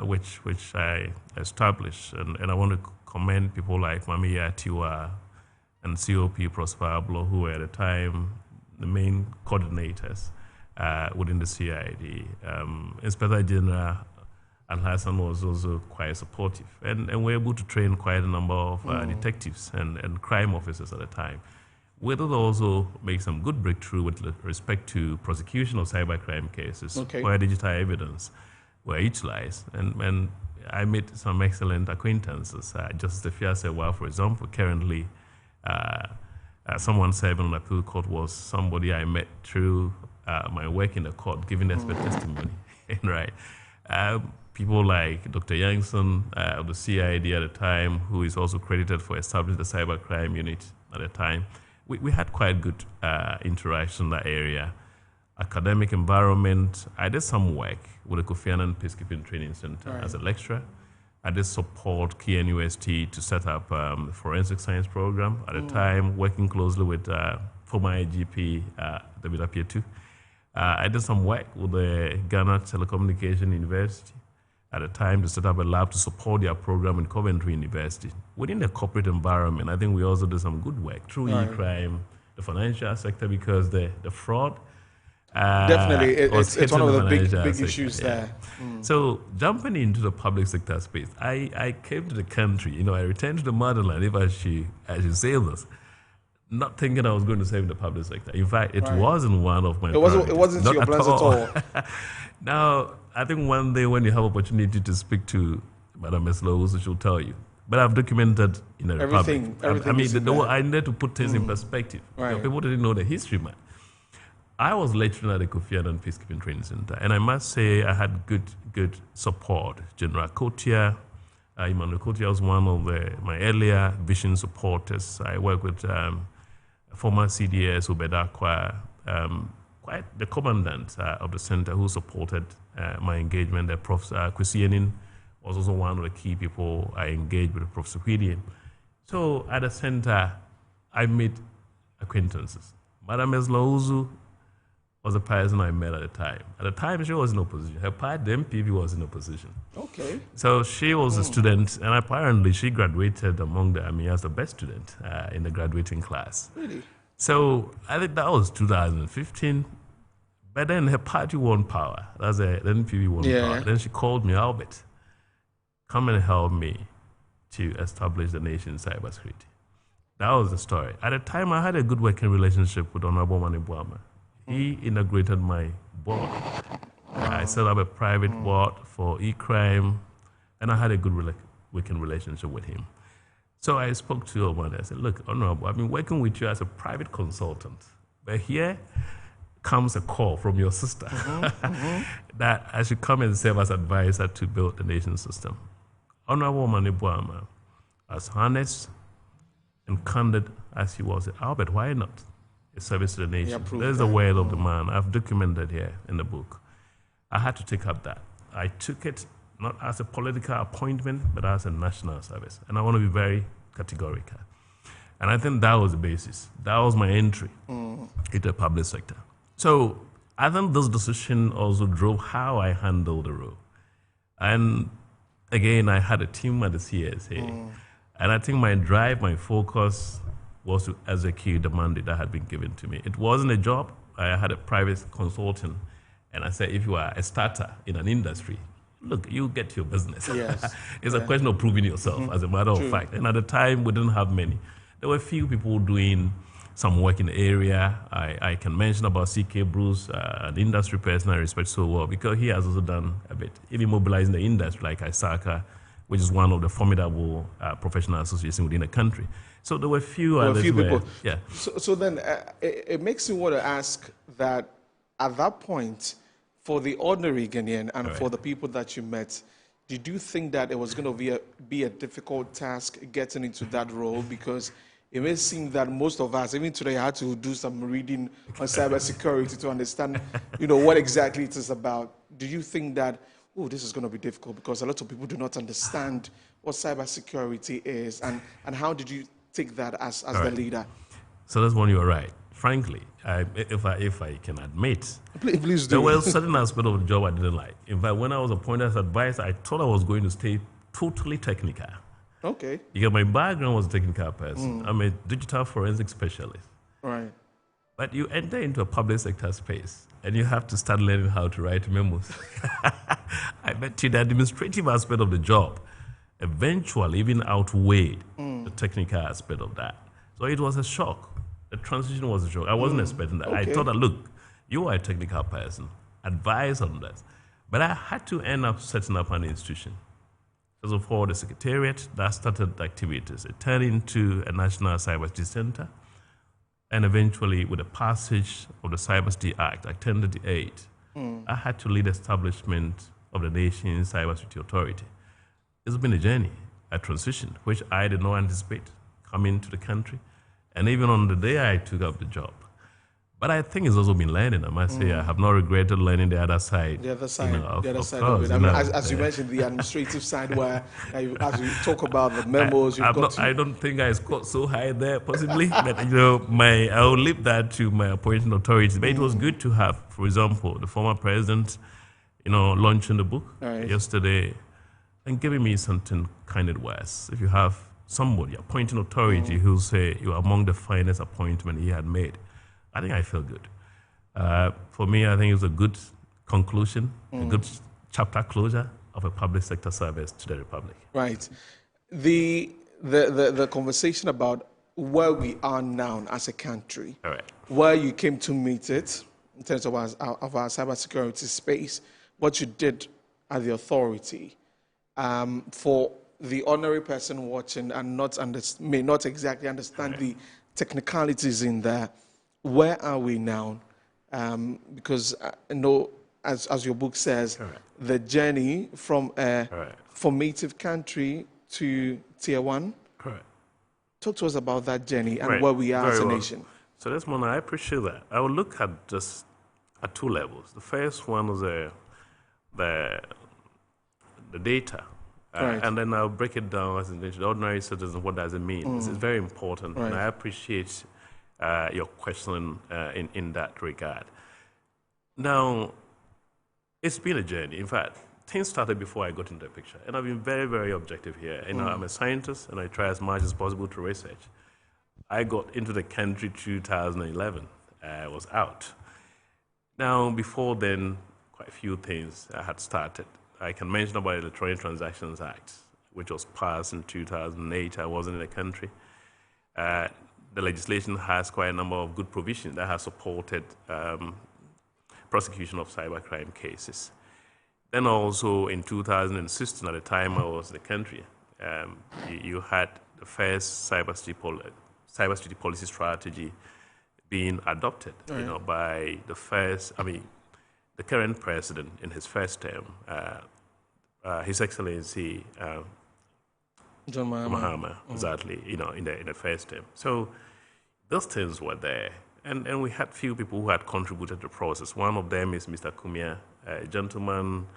which I established. And I want to commend people like Mamiya Tiwa and COP Prosper Ablo, who were at the time the main coordinators within the CID. Inspector General Al-Hassan was also quite supportive. And we were able to train quite a number of detectives and crime officers at the time. We did also make some good breakthrough with respect to prosecution of cybercrime cases where digital evidence were utilized. And I made some excellent acquaintances. Justice Fiasewa, for example, currently someone serving on appeal court was somebody I met through my work in the court, giving expert testimony, right? People like Dr. Youngson of the CID at the time, who is also credited for establishing the cybercrime unit at the time. We had quite good interaction in that area. Academic environment, I did some work with the Kofi Annan Peacekeeping Training Center as a lecturer. I did support KNUST to set up the forensic science program at the time, working closely with former IGP David Apietu. I did some work with the Ghana Telecommunication University at the time to set up a lab to support their program in Coventry University. Within the corporate environment, I think we also did some good work through e-crime, the financial sector, because the fraud definitely it's one of the big issues there. So jumping into the public sector space, I came to the country, I returned to the motherland, if I should say this, not thinking I was going to serve in the public sector. In fact, it wasn't one of my priorities. It wasn't your plans at all. Now, I think one day when you have opportunity to speak to Madam Meslo, she'll tell you. But I've documented in the Republic. I needed to put things in perspective. People didn't know the history, man. I was lecturing at the Kofi Annan Peacekeeping Training Center, and I must say I had good support. General Kotia, Emmanuel Kotia was one of my earlier vision supporters. I worked with former CDS Ubedakwa, quite the commandant of the center who supported my engagement. Professor Kwesienin was also one of the key people I engaged with, Professor Kwidien. So at the center, I made acquaintances. Madam Eslouzu was the person I met at the time. At the time, she was in opposition. Her party, the MPP, was in opposition. Okay. So she was a student, and apparently she graduated among the as the best student in the graduating class. Really? So I think that was 2015. But then her party won power. That's the NPP won power. Then she called me, Albert, come and help me to establish the nation's cybersecurity. That was the story. At the time, I had a good working relationship with Honorable Mani Buama. He integrated my board. I set up a private board for e-crime, and I had a good working relationship with him. So I spoke to Omani. I said, look, Honorable, I've been working with you as a private consultant, but here comes a call from your sister that I should come and serve as advisor to build the nation's system. Honorable Mani Buama, as honest and candid as he was, Albert, why not? A service to the nation. There's the word of the man. I've documented here in the book. I had to take up that. I took it not as a political appointment, but as a national service. And I want to be very categorical. And I think that was the basis. That was my entry into the public sector. So I think this decision also drove how I handled the role. And again, I had a team at the CSA. And I think my drive, my focus was to execute the mandate that had been given to me. It wasn't a job. I had a private consultant. And I said, if you are a starter in an industry, look, you get your business. Yes. It's a question of proving yourself, as a matter of fact. And at the time, we didn't have many. There were a few people doing some work in the area. I can mention about C.K. Bruce, an industry person I respect so well, because he has also done a bit, even mobilizing the industry, like ISACA, which is one of the formidable professional associations within the country. So there were a few people. Yeah. So then it makes me want to ask that at that point, for the ordinary Ghanaian and for the people that you met, did you think that it was going to be a difficult task getting into that role? Because it may seem that most of us, even today, had to do some reading on cybersecurity to understand, what exactly it is about. Do you think that, this is going to be difficult because a lot of people do not understand what cybersecurity is, and how did you take that as the leader? So that's when you're right. Frankly, if I can admit, please do. There were certain aspects of the job I didn't like. In fact, when I was appointed as advisor, I thought I was going to stay totally technical. Okay. Because my background was a technical person. I'm a digital forensic specialist. Right. But you enter into a public sector space and you have to start learning how to write memos. I bet you the administrative aspect of the job eventually even outweighed the technical aspect of that. So it was a shock. The transition was a shock. I wasn't expecting that. I thought that, look, you are a technical person, advise on this. But I had to end up setting up an institution. First of all, the Secretariat, that started activities. It turned into a National Cybersecurity Center. And eventually, with the passage of the Cybersecurity Act, Act 1038, I had to lead the establishment of the nation's cybersecurity authority. It's been a journey, a transition, which I did not anticipate coming to the country. And even on the day I took up the job. But I think it's also been learning. I must say, I have not regretted learning the other side. The other side, of of it. I mean, as you mentioned, the administrative side, where as you talk about the memos, I don't think I scored so high there, possibly. But I will leave that to my appointing authorities. But it was good to have, for example, the former president, launching the book yesterday and giving me something candid words. If you have somebody, appointing authority, who say you are among the finest appointment he had made, I think I feel good. For me, I think it was a good conclusion, a good chapter closure of a public sector service to the Republic. Right. The conversation about where we are now as a country, where you came to meet it in terms of our cybersecurity space, what you did at the authority, for the ordinary person watching and may not exactly understand the technicalities in there. Where are we now? Because as your book says, the journey from a formative country to tier one. Correct. Talk to us about that journey and where we are as a nation. So that's one, I appreciate that. I will look at just at two levels. The first one is the data. And then I'll break it down as an ordinary citizen. What does it mean? This is very important, and I appreciate your question in that regard. Now, it's been a journey. In fact, things started before I got into the picture. And I've been very, very objective here. You know, I'm a scientist, and I try as much as possible to research. I got into the country 2011. I was out. Now, before then, quite a few things I had started. I can mention about the Electronic Transactions Act, which was passed in 2008. I wasn't in the country. The legislation has quite a number of good provisions that have supported prosecution of cybercrime cases. Then also in 2016, at the time I was in the country, you had the first cybersecurity policy strategy being adopted, you know, by the current president in his first term, His Excellency John Mahama, exactly, you know, in the first term. So those things were there. And we had few people who had contributed to the process. One of them is Mr. Kumia, a gentleman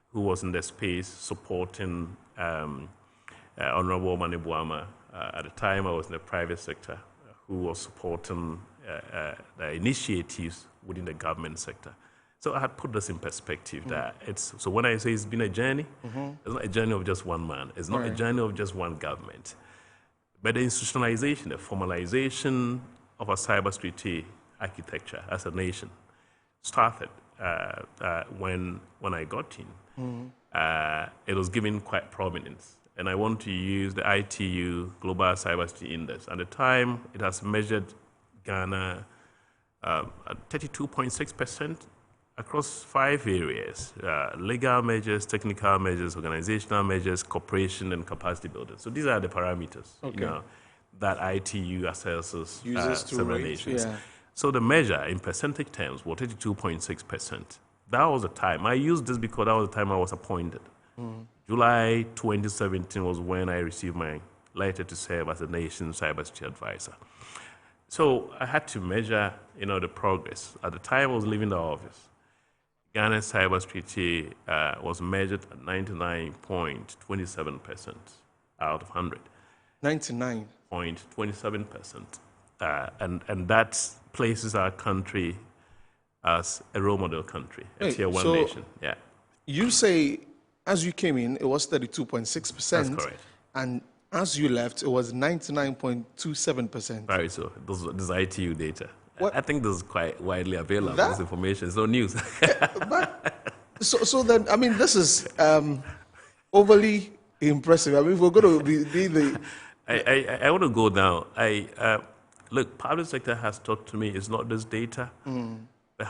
who was in the space supporting Honorable Mani Buama. At the time, I was in the private sector, who was supporting the initiatives within the government sector. So I had put this in perspective that so when I say it's been a journey, it's not a journey of just one man. It's not a journey of just one government. But the institutionalization, the formalization of a cybersecurity architecture as a nation started when I got in. It was given quite prominence. And I want to use the ITU Global Cybersecurity Index. At the time, it has measured Ghana at 32.6% across 5 areas: legal measures, technical measures, organizational measures, cooperation, and capacity building. So these are the parameters you know, that ITU assesses several nations. Yeah. So the measure in percentage terms was 32.6%. That was the time. I used this because that was the time I was appointed. July 2017 was when I received my letter to serve as the nation's cybersecurity advisor. So I had to measure, you know, the progress. At the time I was leaving the office, Ghana's cybersecurity was measured at 99.27% out of 100. 99.27%. And that places our country as a role model country, a tier 1 nation. Yeah. You say, as you came in, it was 32.6%. That's correct. And as you left, it was 99.27%. Right, so this is ITU data. I think this is quite widely available, this information. It's no news. So then, I mean, this is overly impressive. I mean, if we're going to be the... I want to go down. Look, public sector has taught to me it's not this data, but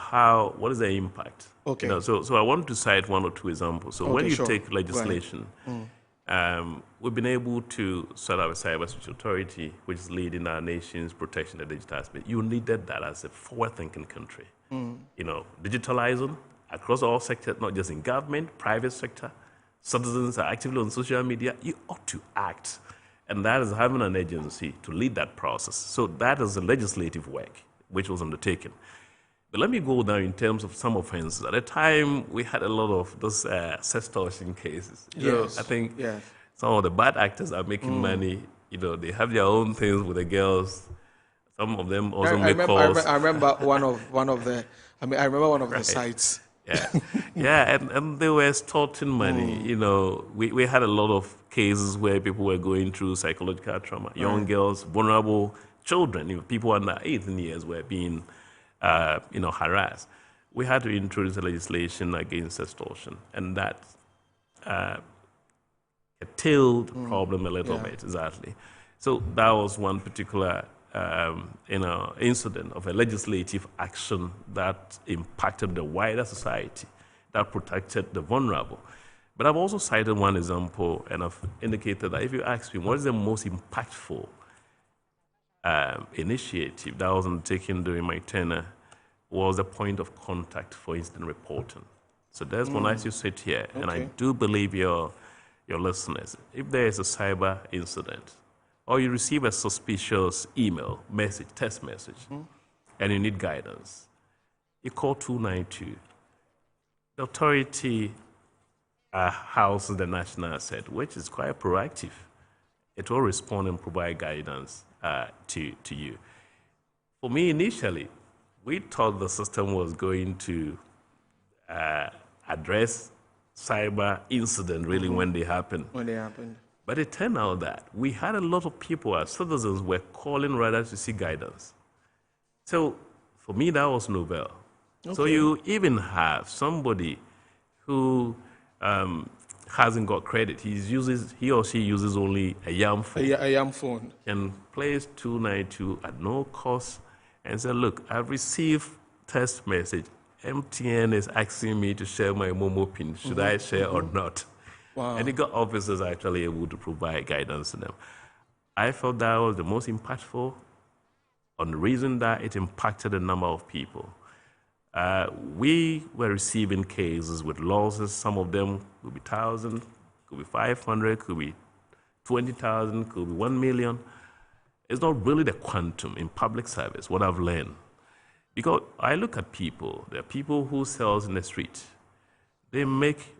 what is the impact? Okay. You know, so I want to cite 1 or 2 examples. So when you take legislation, we've been able to set up a cybersecurity authority, which is leading our nation's protection of digital space. You needed that as a forward-thinking country. You know, digitalizing across all sectors, not just in government, private sector. Citizens are actively on social media. You ought to act. And that is having an agency to lead that process. So that is the legislative work, which was undertaken. But let me go down in terms of some offenses. At the time, we had a lot of those sextortion cases. You know, I think some of the bad actors are making money. You know, they have their own things with the girls. Some of them also make calls. I remember one of the sites. Yeah, and they were extorting money. You know, we had a lot of cases where people were going through psychological trauma. Young girls, vulnerable children, you know, people under 18 years were being, you know, harassed. We had to introduce legislation against extortion, and that curtailed the problem a little bit, exactly. So that was one particular you know, incident of a legislative action that impacted the wider society, that protected the vulnerable. But I've also cited one example, and I've indicated that if you ask me what is the most impactful initiative that was undertaken during my tenure, was the point of contact for incident reporting. So there's one as you sit here, and I do believe your listeners, if there is a cyber incident, or you receive a suspicious email, message, text message, and you need guidance, you call 292. The authority houses the national asset, which is quite proactive. It will respond and provide guidance to you. For me, initially, we thought the system was going to address cyber incident really when they happen. When they happen. But it turned out that we had a lot of people, as citizens, were calling rather to seek guidance. So for me, that was novel. Okay. So you even have somebody who hasn't got credit. He or she uses only a YAM phone. A YAM phone. And plays 292 at no cost and say, look, I've received text message. MTN is asking me to share my Momo PIN. Should I share or not? Wow. And they got officers actually able to provide guidance to them. I felt that was the most impactful on the reason that it impacted a number of people. We were receiving cases with losses. Some of them could be 1,000, could be 500, could be 20,000, could be 1 million. It's not really the quantum in public service, what I've learned. Because I look at people, there are people who sell in the street. They make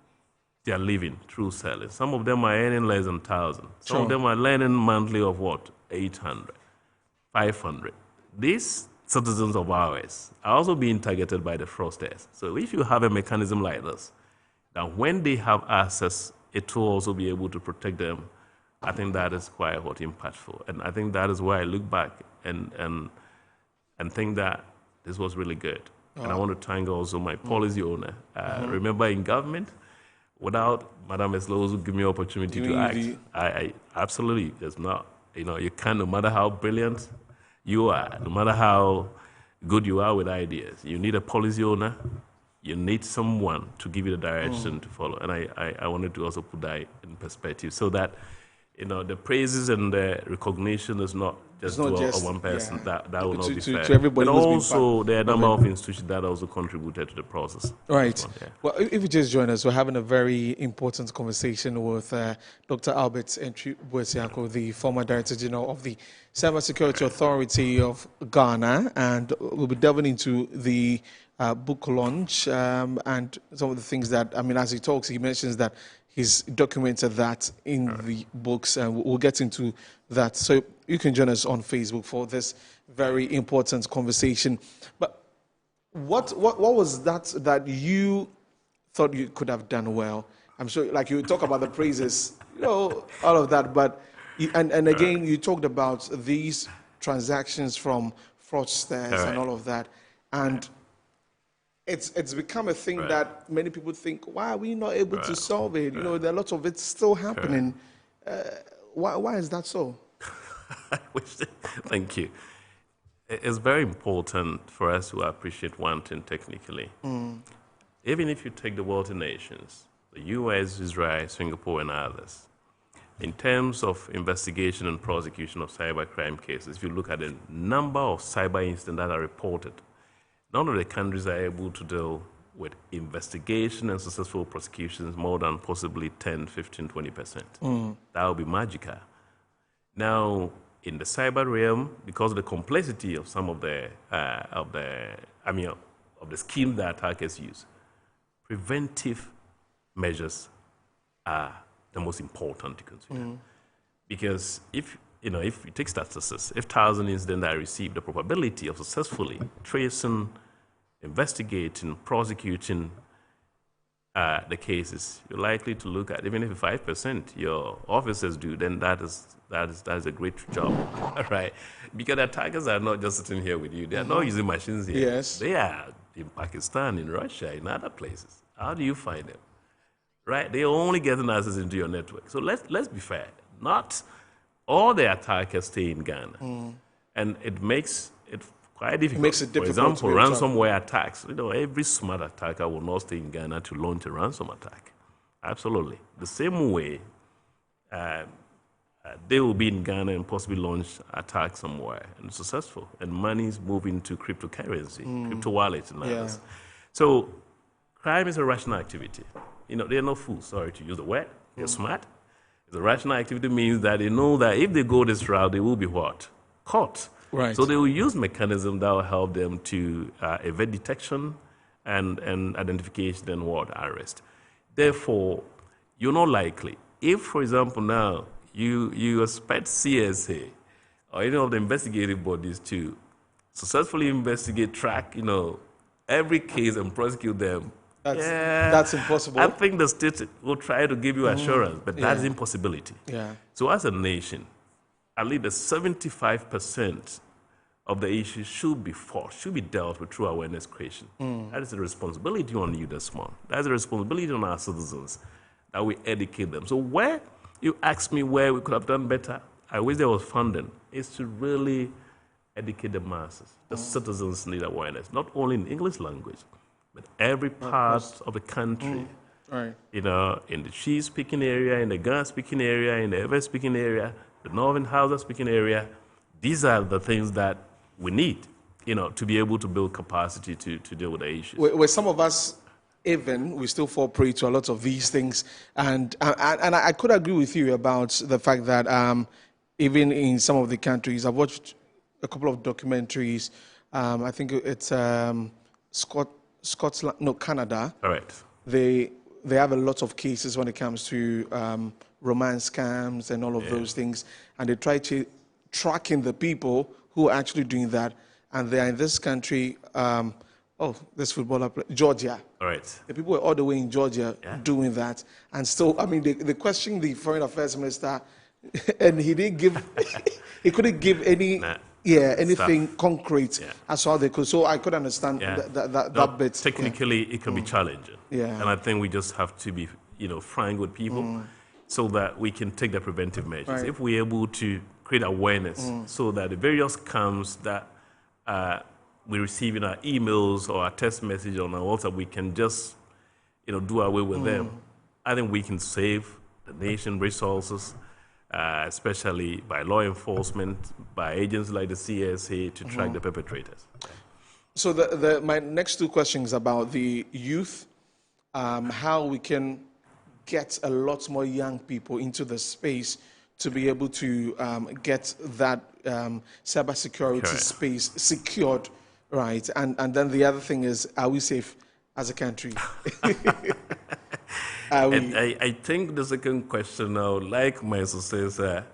their living through selling. Some of them are earning less than 1,000. Some of them are earning monthly of what? 800, 500. These citizens of ours are also being targeted by the fraudsters. So if you have a mechanism like this, that when they have access, it will also be able to protect them. I think that is quite impactful. And I think that is why I look back and think that this was really good. And I want to thank also my policy owner. Remember, in government, without Madam Eslows who give me opportunity to act, I absolutely, there's not, you can't, no matter how brilliant you are, no matter how good you are with ideas, you need a policy owner, you need someone to give you the direction to follow. And I wanted to also put that in perspective so that, the praises and the recognition is not just one person. Yeah. That will not be fair. To everybody, but also there are a number of institutions that also contributed to the process. Right. Well, if you just join us, we're having a very important conversation with Dr. Albert Entry-Boasiako, the former Director General of the Cybersecurity Authority of Ghana, and we'll be delving into the book launch and some of the things that, as he talks, he mentions that he's documented that in the books, and we'll get into that. So you can join us on Facebook for this very important conversation. But what was that you thought you could have done well? I'm sure, like you talk about the praises, all of that. But and again, you talked about these transactions from fraudsters and all of that, and it's become a thing that many people think, why are we not able to solve it? There are lots of it still happening. Why is that so? Thank you. It's very important for us to appreciate one thing technically. Even if you take the wealthy nations, the US, Israel, Singapore, and others, in terms of investigation and prosecution of cybercrime cases, if you look at the number of cyber incidents that are reported, none of the countries are able to deal with investigation and successful prosecutions more than possibly 10, 15, 20%. That would be magical. Now, in the cyber realm, because of the complexity of some of the scheme that attackers use, preventive measures are the most important to consider. Because if you take statistics, if 1,000 incidents are received, the probability of successfully tracing, investigating, prosecuting the cases, you're likely to look at, even if 5% your officers do, then that is a great job, right? Because the attackers are not just sitting here with you. They are not using machines here. Yes. They are in Pakistan, in Russia, in other places. How do you find them? Right? They are only getting access into your network. So let's be fair. Not all the attackers stay in Ghana. And it makes it quite difficult. It makes it difficult. For example, ransomware attacks. Every smart attacker will not stay in Ghana to launch a ransom attack. Absolutely. The same way, they will be in Ghana and possibly launch attack somewhere and successful. And money is moving to cryptocurrency, crypto wallets and others. So crime is a rational activity. They are not fools, sorry to use the word. They're smart. The rational activity means that they know that if they go this route, they will be what? Caught. Right. So they will use mechanisms that will help them to evade detection and identification and arrest. Therefore, you're not likely. If, for example, now you expect CSA or any of the investigative bodies to successfully investigate, track, every case and prosecute them That's impossible. I think the state will try to give you assurance, but that's impossibility. Yeah. So as a nation, at least 75% of the issues should be dealt with through awareness creation. That is a responsibility on you this month. That's a responsibility on our citizens that we educate them. So where you ask me where we could have done better, I wish there was funding, is to really educate the masses. The citizens need awareness, not only in English language, but every part of the country. Right. You know, in the Chi-speaking area, in the Ga-speaking area, in the Ewe-speaking area, the Northern Hausa-speaking area. These are the things that we need, you know, to be able to build capacity to deal with the issues. Where some of us, even, we still fall prey to a lot of these things. And I could agree with you about the fact that even in some of the countries, I've watched a couple of documentaries. I think it's Scotland, no, Canada. Correct. They have a lot of cases when it comes to romance scams and all of those things. And they try to tracking the people who are actually doing that. And they are in this country, this footballer, Georgia. All right. The people were all the way in Georgia doing that. And still, I mean, they questioned the foreign affairs minister, and he didn't give, he couldn't give any, anything concrete as how they could. So I could understand that bit. Technically, it can be challenging. Yeah. And I think we just have to be, you know, frank with people so that we can take the preventive measures. Right. If we're able to create awareness so that the various scams that we receive in our emails or our text message on our WhatsApp, we can just, you know, do away with them. I think we can save the nation resources, especially by law enforcement, by agents like the CSA to track the perpetrators. So my next two questions about the youth, how we can get a lot more young people into the space to be able to get that cybersecurity space secured, right? And then the other thing is, are we safe as a country? I think the second question, I would like my successor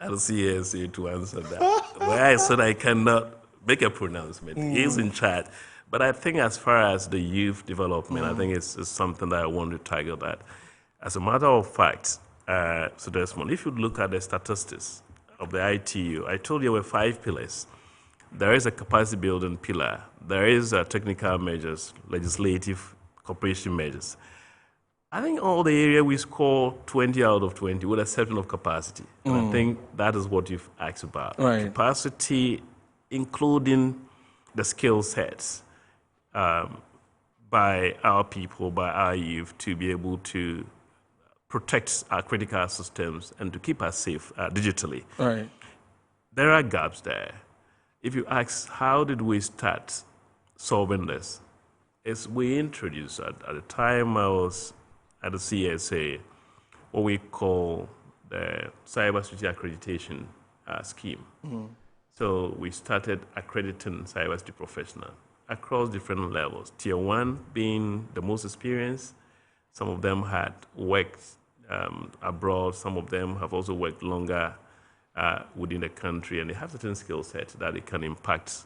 at CSA to answer that. Where I said I cannot make a pronouncement. He's in charge. But I think as far as the youth development, I think it's something that I want to target that. As a matter of fact, so Desmond, if you look at the statistics of the ITU, I told you there were 5 pillars. There is a capacity building pillar. There is technical measures, legislative, cooperation measures. I think all the area we score 20 out of 20 with the exception of capacity. And I think that is what you've asked about. Right. Capacity, including the skill sets by our people, by our youth, to be able to protect our critical systems and to keep us safe digitally. Right. There are gaps there. If you ask, how did we start solving this? Is we introduced, at the time I was at the CSA, what we call the cybersecurity accreditation scheme. So we started accrediting cybersecurity professionals across different levels. Tier 1 being the most experienced. Some of them had worked abroad. Some of them have also worked longer within the country, and they have certain skill sets that they can impact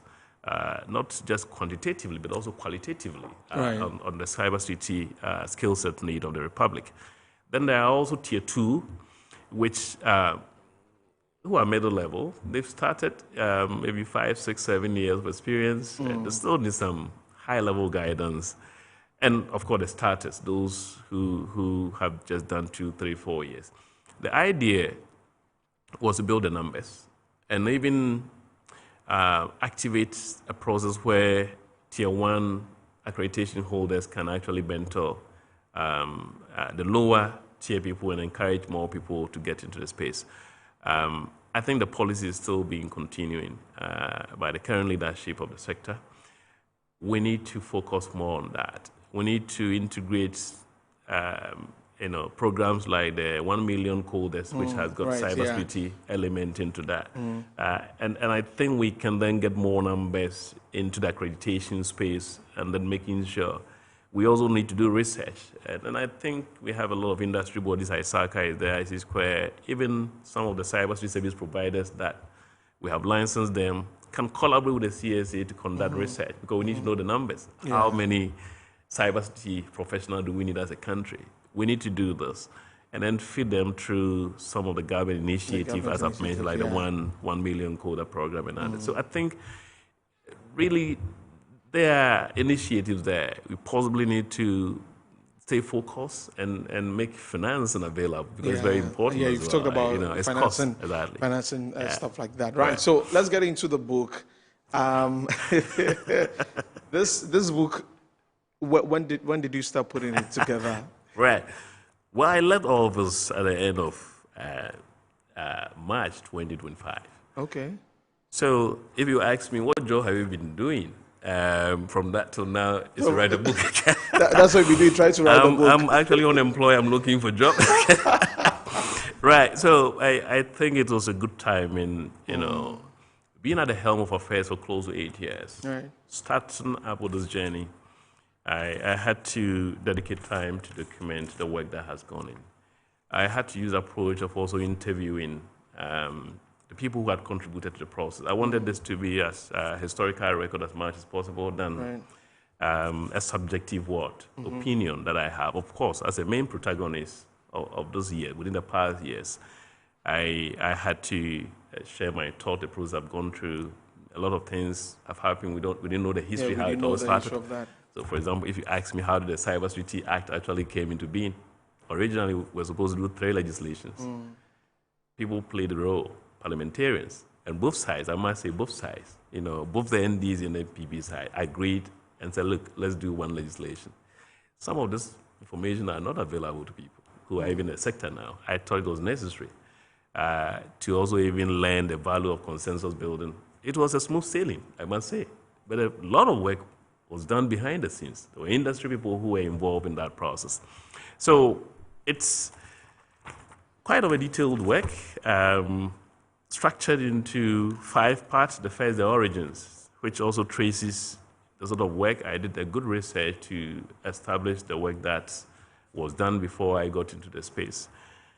not just quantitatively, but also qualitatively on the cybersecurity skill set need of the Republic. Then there are also Tier 2, which who are middle level. They've started maybe 5, 6, 7 years of experience. And they still need some high-level guidance. And, of course, the starters, those who have just done 2, 3, 4 years. The idea was to build the numbers and even activate a process where Tier 1 accreditation holders can actually mentor the lower tier people and encourage more people to get into the space. I think the policy is still being continuing by the current leadership of the sector. We need to focus more on that. We need to integrate programs like the 1 million coders, which has got cybersecurity element into that. And I think we can then get more numbers into the accreditation space and then making sure. We also need to do research. And I think we have a lot of industry bodies, ISACA is there, IC Square, even some of the cybersecurity service providers that we have licensed them can collaborate with the CSA to conduct research, because we need to know the numbers. How many cybersecurity professional do we need as a country? We need to do this. And then feed them through some of the government initiatives, as I've mentioned, like the 1 million coder program and others. So I think really there are initiatives there. We possibly need to stay focused and make financing available because it's very important. Yeah, you've talked about it's financing, cost, exactly. financing stuff like that. Right. So let's get into the book. This book, when did you start putting it together? Right. Well, I left all of us at the end of March 2025. Okay. So if you ask me, what job have you been doing from that till now, is to write a book. That's what we do, try to write a book. I'm actually unemployed. I'm looking for jobs. Right. So I think it was a good time in, being at the helm of affairs for close to 8 years. Right. Starting up with this journey, I had to dedicate time to document the work that has gone in. I had to use the approach of also interviewing the people who had contributed to the process. I wanted this to be as a historical record as much as possible than a subjective opinion that I have. Of course, as a main protagonist of this year, within the past years, I had to share my thought, the process I've gone through. A lot of things have happened. We didn't know the history, how it all started. So, for example, if you ask me how did the Cybersecurity Act actually came into being, originally we were supposed to do 3 legislations. People played the role, parliamentarians, and both sides, I must say both sides, both the NDs and the PP side agreed and said, look, let's do 1 legislation. Some of this information are not available to people who are even in the sector now. I thought it was necessary to also even learn the value of consensus building. It was a smooth sailing, I must say, but a lot of work was done behind the scenes. There were industry people who were involved in that process. So it's quite of a detailed work, structured into 5 parts. The first, the origins, which also traces the sort of work. I did a good research to establish the work that was done before I got into the space.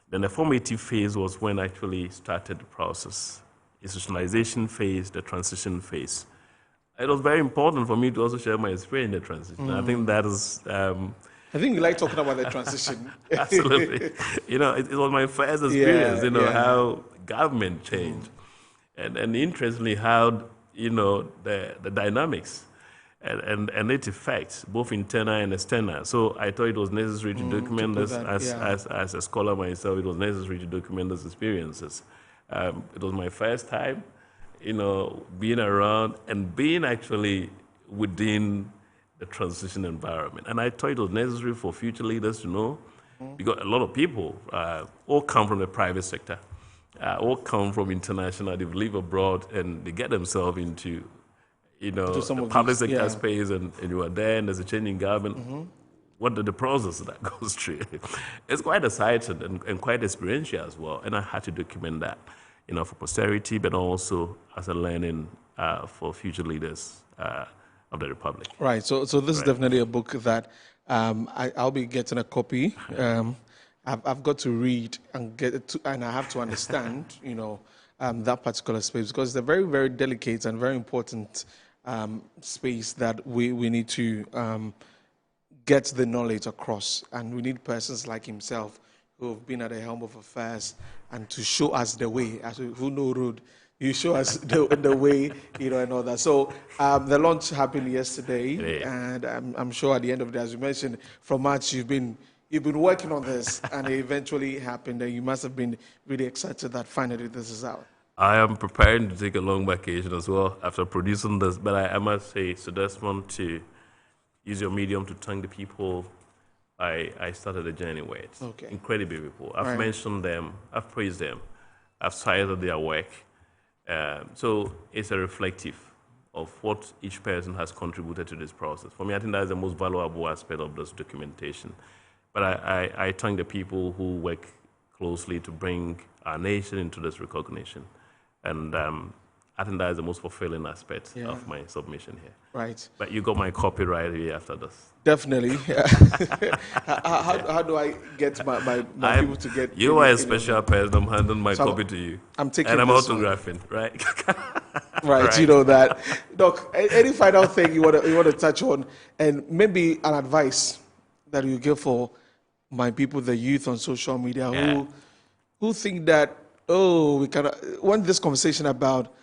Then the formative phase was when I actually started the process. Institutionalization phase, the transition phase. It was very important for me to also share my experience in the transition. I think that is... I think you like talking about the transition. Absolutely. It was my first experience, how government changed. And interestingly, how, the dynamics and its effects, both internal and external. So I thought it was necessary to document this as a scholar myself. It was necessary to document those experiences. It was my first time, being around and being actually within the transition environment. And I thought it was necessary for future leaders to know, because a lot of people all come from the private sector, all come from international, they live abroad, and they get themselves into, the public sector space, and you are there, and there's a change in government. What are the process that goes through? It's quite exciting and quite experiential as well, and I had to document that, for posterity, but also as a learning for future leaders of the Republic. Right. So this is definitely a book that I'll be getting a copy. I've got to read and and I have to understand, that particular space, because it's a very, very delicate and very important space that we need to get the knowledge across, and we need persons like himself who have been at the helm of affairs and to show us the way. As who know road, you show us the way, and all that. So the launch happened yesterday, and I'm sure at the end of the day, as you mentioned, from March you've been working on this, and it eventually happened, and you must have been really excited that finally this is out. I am preparing to take a long vacation as well after producing this, but I must say, so that's one to use your medium to thank the people I started the journey with. Okay. Incredible people. I've mentioned them, I've praised them, I've cited their work. So it's a reflective of what each person has contributed to this process. For me, I think that's the most valuable aspect of this documentation. But I thank the people who work closely to bring our nation into this recognition. And I think that is the most fulfilling aspect of my submission here. Right. But you got my copy right here after this. Definitely. How do I get my people to get... You are a special person. I'm handing my copy to you. I'm taking and I'm this autographing, right? Right, you know that. Doc, any final thing you want to touch on, and maybe an advice that you give for my people, the youth on social media, who think that we cannot want this conversation about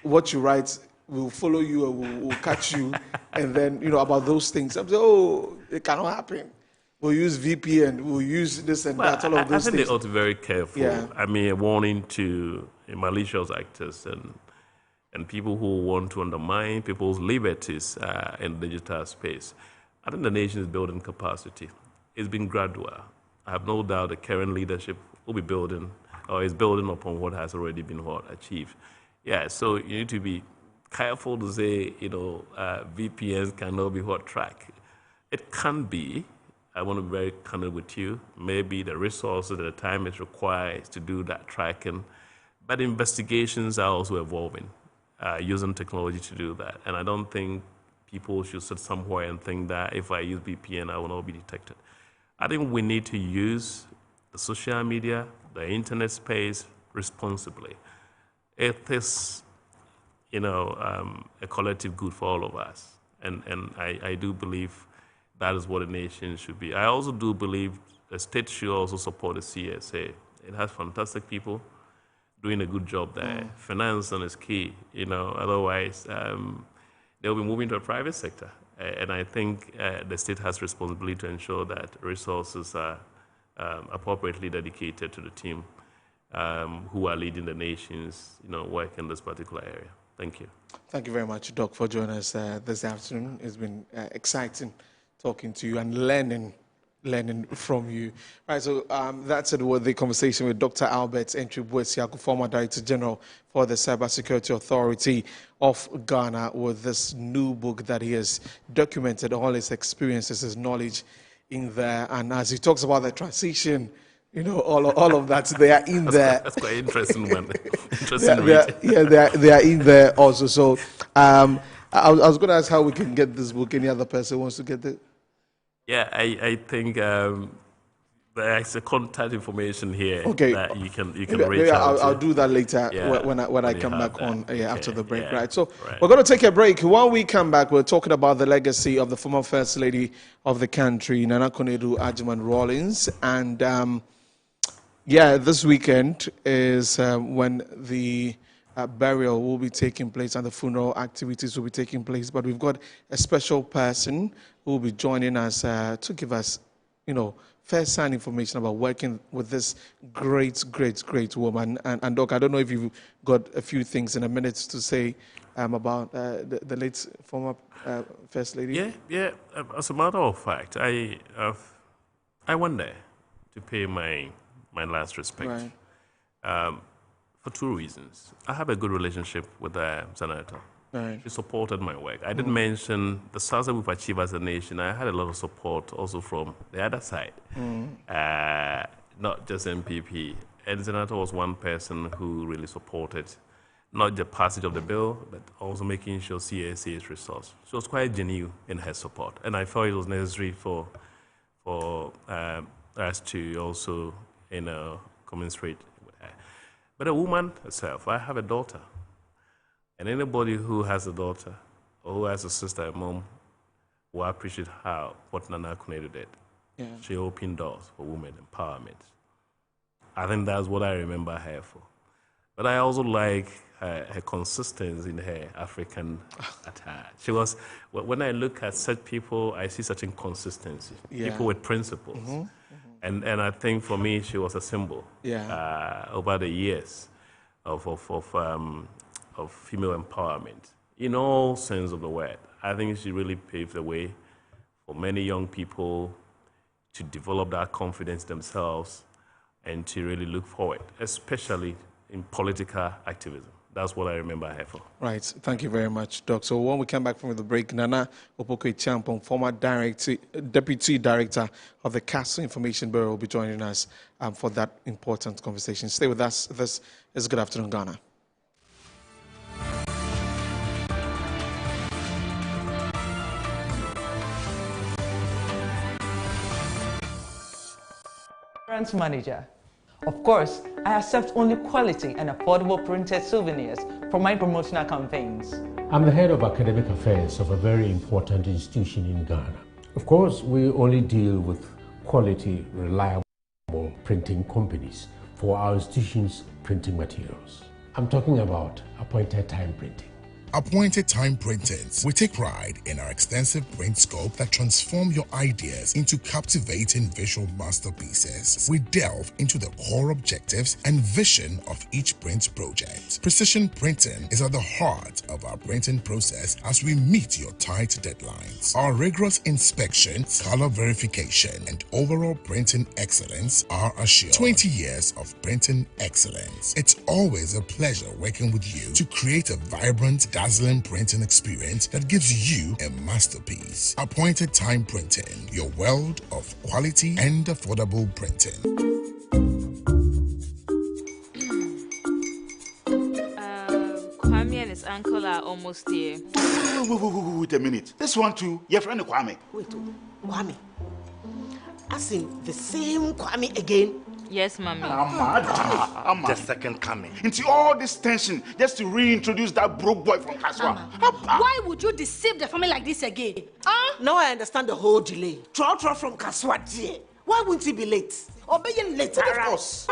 what you write will follow you or will catch you, and then about those things. I'm saying, it cannot happen. We'll use VPN, we'll use this and that, all of those things. I think they ought to be very careful. Yeah. I mean, a warning to malicious actors and people who want to undermine people's liberties in the digital space. I think the nation is building capacity. It's been gradual. I have no doubt the current leadership will be building, or is building upon what has already been achieved. Yeah, so you need to be careful to say, VPNs cannot be track. It can be. I want to be very candid with you. Maybe the resources at the time is required to do that tracking, but investigations are also evolving, using technology to do that. And I don't think people should sit somewhere and think that if I use VPN, I will not be detected. I think we need to use the social media, the internet space responsibly. It is, a collective good for all of us. And I do believe that is what a nation should be. I also do believe the state should also support the CSA. It has fantastic people doing a good job there. Financing is key, otherwise they'll be moving to a private sector. And I think the state has responsibility to ensure that resources are appropriately dedicated to the team who are leading the nation's work in this particular area. Thank you. Thank you very much, Doc, for joining us this afternoon. It's been exciting talking to you and learning from you. Right, so that's it with the conversation with Dr. Albert Antwi-Boasiaku, former Director General for the Cybersecurity Authority of Ghana, with this new book that he has documented all his experiences, his knowledge in there. And as he talks about the transition, all of that, they are in there. That's quite interesting, man. They are in there also. So I was going to ask how we can get this book. Any other person wants to get it? Yeah, I think there's a contact information here that you can reach out to. I'll do that later when I come back on after the break. Right. So we're going to take a break. When we come back, we're talking about the legacy of the former First Lady of the country, Nana Konadu Agyeman-Rawlings. And this weekend is when the burial will be taking place and the funeral activities will be taking place. But we've got a special person who will be joining us to give us, first-hand information about working with this great woman. And Doc, I don't know if you've got a few things in a minute to say about the late former First Lady. Yeah. As a matter of fact, I went there to pay my last respect. Right. For two reasons. I have a good relationship with the senator. Right. She supported my work. I did mention the success we've achieved as a nation. I had a lot of support also from the other side, not just MPP. And the senator was one person who really supported not the passage of the bill, but also making sure CSA is resourced. She was quite genuine in her support. And I felt it was necessary for us to also, commensurate with her. But a woman herself, I have a daughter. And anybody who has a daughter or who has a sister, a mom, will appreciate what Nana Konadu did. Yeah. She opened doors for women empowerment. I think that's what I remember her for. But I also like her consistency in her African attire. She was, when I look at such people, I see such inconsistency. Yeah. People with principles. Mm-hmm. And I think for me, she was a symbol over the years of female empowerment in all sense of the word. I think she really paved the way for many young people to develop that confidence themselves and to really look forward, especially in political activism. That's what I remember her for. Right. Thank you very much, Doc. So when we come back from the break, Nana Opoku-Echiampong, former Deputy Director of the Castle Information Bureau, will be joining us for that important conversation. Stay with us. This is Good Afternoon, Ghana. Branch manager. Of course, I accept only quality and affordable printed souvenirs for my promotional campaigns. I'm the head of academic affairs of a very important institution in Ghana. Of course, we only deal with quality, reliable printing companies for our institution's printing materials. I'm talking about appointed time printing. Appointed Time Printings. We take pride in our extensive print scope that transform your ideas into captivating visual masterpieces. We delve into the core objectives and vision of each print project. Precision printing is at the heart of our printing process as we meet your tight deadlines. Our rigorous inspection, color verification, and overall printing excellence are assured. 20 years of printing excellence. It's always a pleasure working with you to create a vibrant, dazzling printing experience that gives you a masterpiece. Appointed Time Printing, your world of quality and affordable printing. Kwame and his uncle are almost here. Wait a minute. This one too, your friend Kwame. Wait, Kwame? As in the same Kwame again? Yes, Mommy. I'm the second coming. Into all this tension just to reintroduce that broke boy from Kaswa. Why would you deceive the family like this again? Now I understand the whole delay. Troll from Kaswa, dear. Why wouldn't he be late? Obey him later. Of course.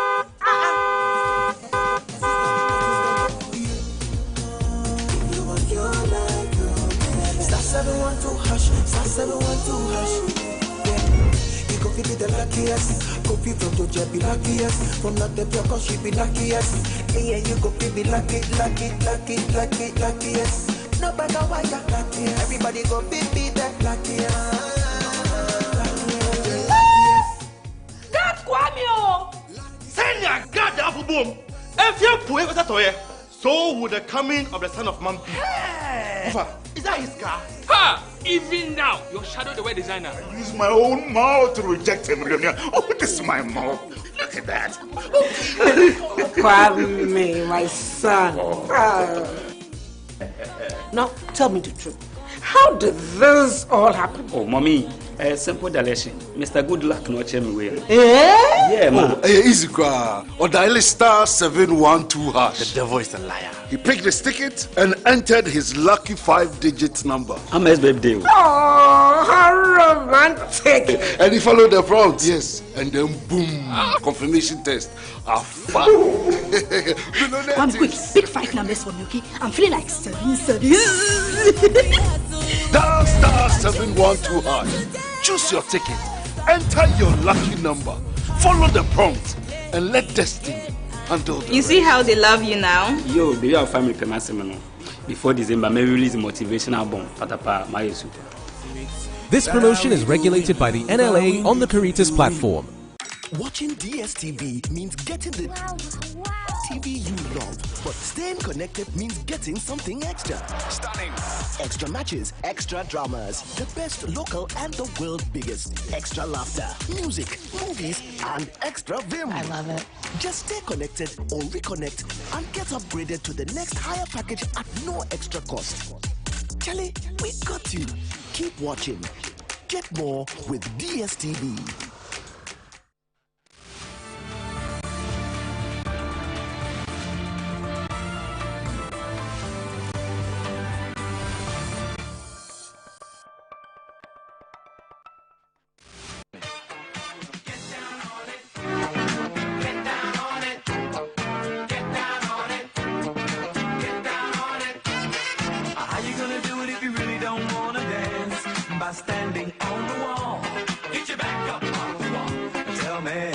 Star 712 hash, star 712 hash. Kofi be the luckiest. Kofi from Georgia be luckiest. From Natepia, cause she be luckiest. Yeah, you Kofi be luckiest. No better why you're luckiest. Everybody go be the luckiest. God, Kwame! Send your God the apple boom. If you put it toy, so would the coming of the son of man be. Is that his car? Ha! Even now, your shadow the way designer. I use my own mouth to reject him. Oh, this is my mouth. Look at that. Kwame, my son. Now, tell me the truth. How did this all happen? Oh, mommy, a simple direction. Mr. Good Luck no chemi way. Eh? Yeah, man. Easy cry. Or dial star 712 hash. The devil is a liar. He picked his ticket and entered his lucky 5-digit number. I'm his baby. Oh, how romantic. And he followed the prompts. Yes. And then boom, confirmation test. One quick, pick 5 numbers for me, okay? I'm feeling like 7. Dial star 712 hash. Choose your ticket. Enter your lucky number. Follow the prompt and let destiny handle the You see how they love you now? Yo, baby, our family pay before December, may release a motivational album. Patapa, my super. This promotion is regulated by the NLA on the Caritas platform. Watching DSTV means getting the TV you love, but staying connected means getting something extra. Stunning. Extra matches, extra dramas, the best local and the world's biggest. Extra laughter, music, movies, and extra vim. I love it. Just stay connected or reconnect and get upgraded to the next higher package at no extra cost. Charlie, we got you. Keep watching. Get more with DSTV. Standing on the wall, get your back up off the wall. Tell me,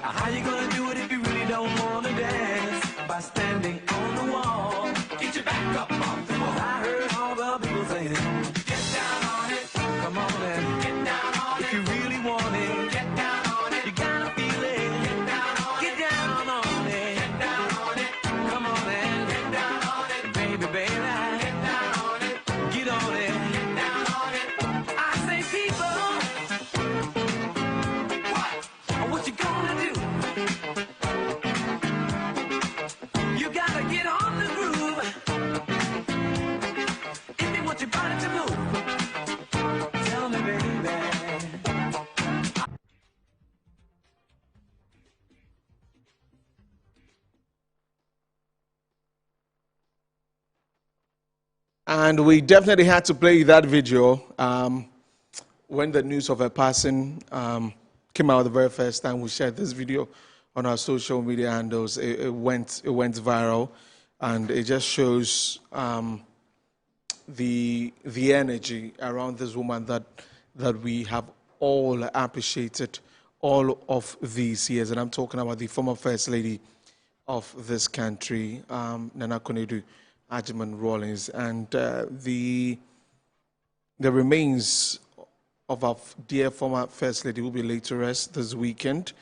how you gonna do it if you really don't wanna dance? By standing on the wall, get your back up off the wall. I heard all the people saying, get down on it. Come on and get down on it. If you really want it, get down on it. You gotta feel it. Get down on it. Get down on it. Get down on it. Come on and get down on it, baby, baby. Get down on it. Get on it. What you gonna do? You gotta get on the groove if you want your body to move. And we definitely had to play that video when the news of her passing came out the very first time. We shared this video on our social media handles. It went viral, and it just shows the energy around this woman that we have all appreciated all of these years. And I'm talking about the former First Lady of this country, Nana Konadu Agyeman-Rawlings, and the remains of our dear former First Lady will be laid to rest this weekend.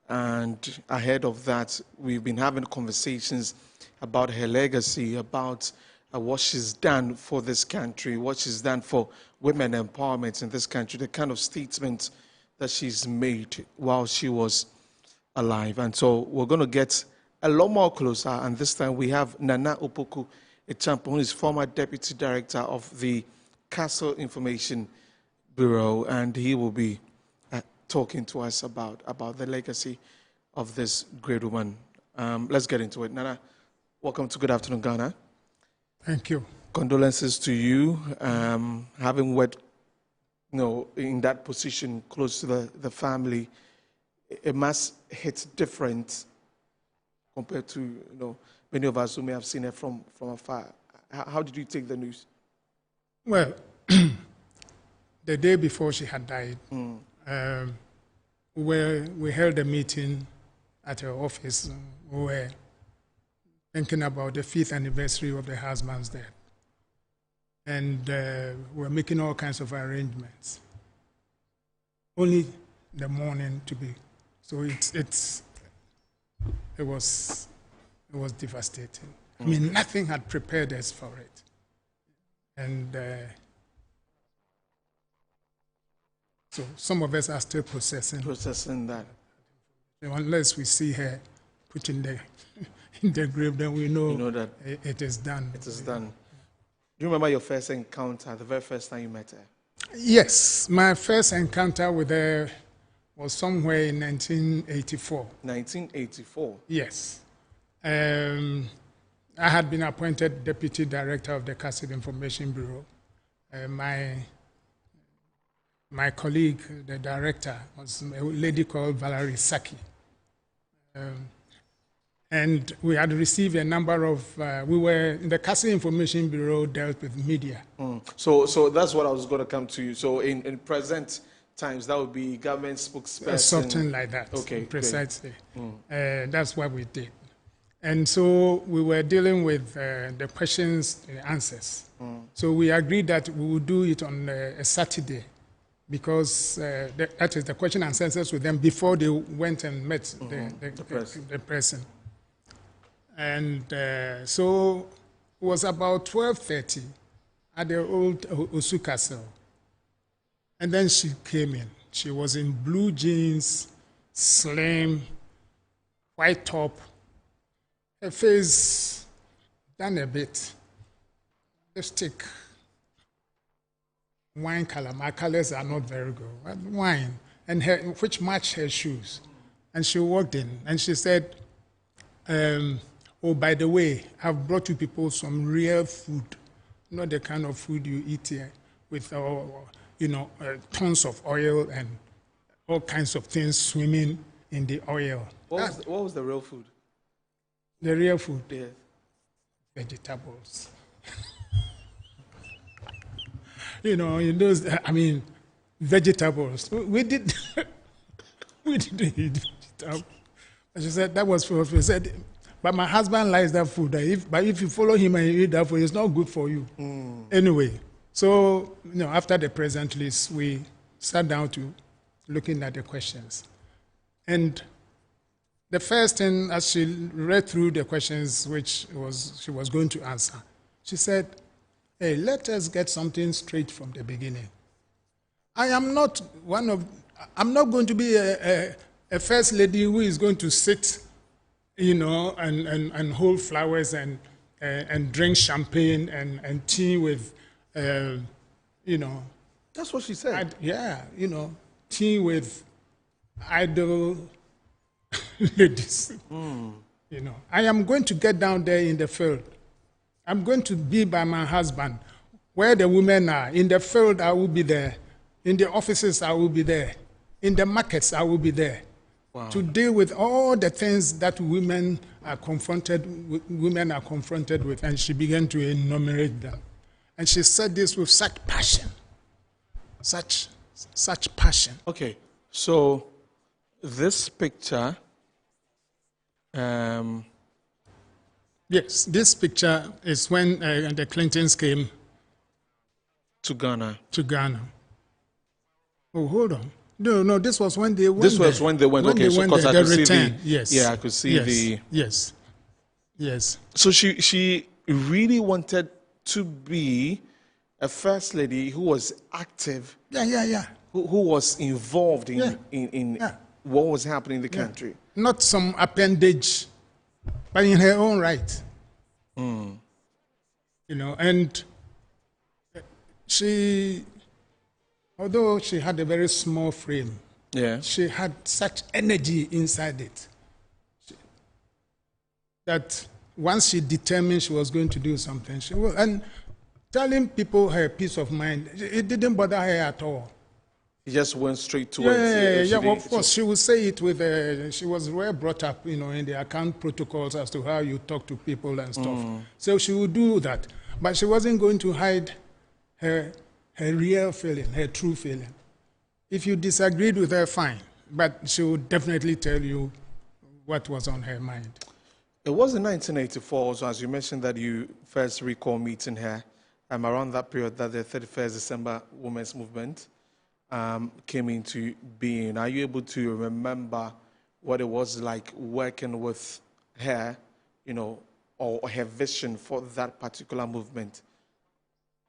And ahead of that, we've been having conversations about her legacy, about what she's done for this country, what she's done for women empowerment in this country, the kind of statements that she's made while she was alive. And so we're going to get a lot more closer, and this time we have Nana Opoku Acheampong, who is former Deputy Director of the Castle Information Bureau, and he will be talking to us about the legacy of this great woman. Let's get into it. Nana, welcome to Good Afternoon, Ghana. Thank you. Condolences to you, having worked in that position close to the family. It must hit different compared to many of us who may have seen her from afar. How did you take the news? Well, the day before she had died, we held a meeting at her office. We were thinking about the 5th anniversary of the husband's death. And we were making all kinds of arrangements. Only the morning to be. So it was devastating. I mean, nothing had prepared us for it. And so some of us are still processing that. Unless we see her put in the grave, then we know that it is done. It is done. Do you remember your first encounter, the very first time you met her? Yes, my first encounter with her was somewhere in 1984. 1984? Yes. I had been appointed Deputy Director of the Castle Information Bureau. My colleague, the director, was a lady called Valerie Saki. And we had received a number of, the Castle Information Bureau dealt with media. So that's what I was going to come to you. So in present times, that would be government spokesperson. Something like that. Okay. Precisely. That's what we did. And so we were dealing with the questions, the answers. So we agreed that we would do it on a Saturday, because that is the question and answers with them before they went and met the person. And so it was about 12:30 at the old Osu Castle. And then she came in. She was in blue jeans, slim, white top, her face done a bit, lipstick, wine color. My colors are not very good, but wine, and which matched her shoes. And she walked in and she said, oh, by the way, I've brought you people some real food, not the kind of food you eat here with, tons of oil and all kinds of things swimming in the oil. What was the real food? The real food? Yeah. Vegetables. In those, vegetables. We didn't eat vegetables. And she said, that was for us. She said, but my husband likes that food. But if you follow him and you eat that food, it's not good for you. Anyway, so after the present list, we sat down to looking at the questions. And the first thing, as she read through the questions which she was going to answer, she said, hey, let us get something straight from the beginning. I'm not going to be a first lady who is going to sit, and hold flowers and drink champagne and tea with, That's what she said. Tea with idle ladies. I am going to get down there in the field. I'm going to be by my husband Where the women are, in the field, I will be there. In the offices, I will be there. In the markets, I will be there. Wow. To deal with all the things that women are confronted with, and she began to enumerate them. And she said this with such passion, such passion. Okay, so this picture, yes, this picture is when the Clintons came to Ghana. Oh, hold on. No, this was when they went. This was when they went. Okay, so because I could see the yes, yeah, I could see the yes. So she really wanted to be a first lady who was active. Yeah. Who was involved in what was happening in the country. Not some appendage, but in her own right. You know, and she, although she had a very small frame, she had such energy inside it that once she determined she was going to do something, she will. And telling people her peace of mind, it didn't bother her at all. He just went straight towards it. Yeah, of course. She would say it with, she was well brought up, you know, in the account protocols as to how you talk to people and stuff. So she would do that. But she wasn't going to hide her real feeling, her true feeling. If you disagreed with her, fine. But she would definitely tell you what was on her mind. It was in 1984, so as you mentioned that you first recall meeting her, around that period that the 31st December Women's Movement came into being. Are you able to remember what it was like working with her, you know, or her vision for that particular movement?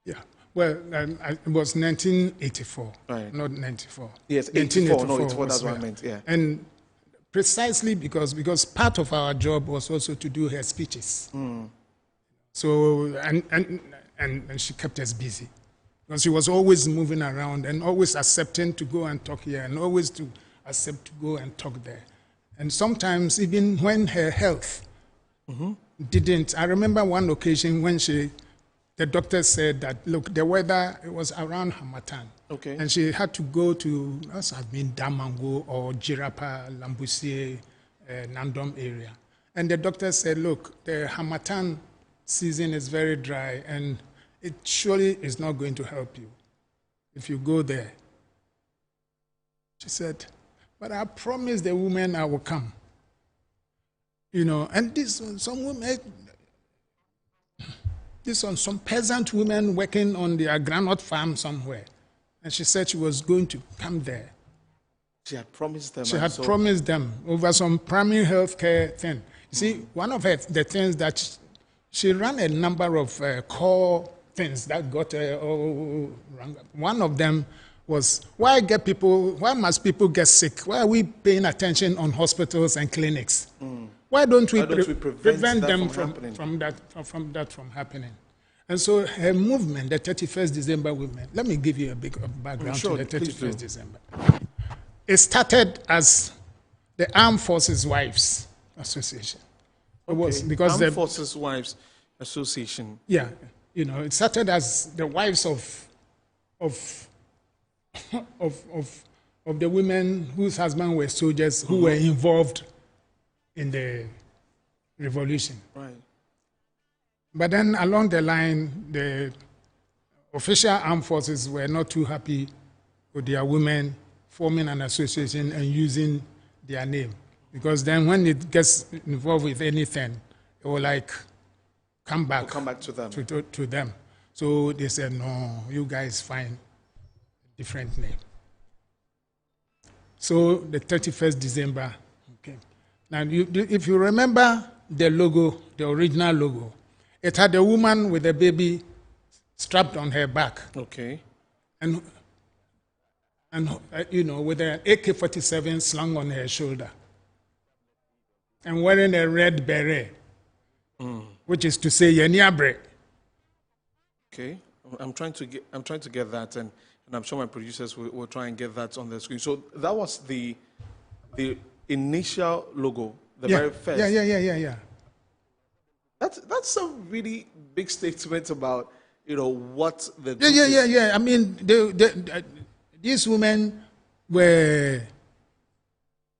Yeah. Well, it was 1984, right. Not 94. Yes, 84. No, 84, that's what I meant, yeah. And precisely because part of our job was also to do her speeches. So, and she kept us busy. Because she was always moving around and always accepting to go and talk here and always to accept to go and talk there. And sometimes even when her health didn't, I remember one occasion when the doctor said that, look, the weather, it was around Hamatan. Okay. And she had to go to, must have been Damango or Jirapa, Lambusie, Nandom area. And the doctor said, look, the Hamatan season is very dry and it surely is not going to help you if you go there. She said, but I promised the women I will come. You know, and some women, some peasant women working on their granite farm somewhere. And she said she was going to come there. She had promised them. She had promised them over some primary health care thing. You see, one of the things that she ran a number of core things that got her all wrong. One of them was, why must people get sick? Why are we paying attention on hospitals and clinics? Why don't we prevent them from that happening? And so her movement, the 31st December movement, let me give you a big background to the 31st December. It started as the Armed Forces Wives Association. It was because Armed Forces Wives Association. Yeah, you know, it started as the wives of the women whose husbands were soldiers who were involved in the revolution. Right. But then along the line, the official armed forces were not too happy with their women forming an association and using their name. Because then when it gets involved with anything, it will like come back to them. To them. So they said, no, you guys find a different name. So the 31st December, okay. Now, if you remember the logo, the original logo, it had a woman with a baby strapped on her back. Okay. And you know, with an AK-47 slung on her shoulder. And wearing a red beret, which is to say, Yeniabre. Okay. I'm trying to get that, and I'm sure my producers will try and get that on the screen. So that was the initial logo, the very first. Yeah. That's a really big statement about what the group yeah. I mean, these women were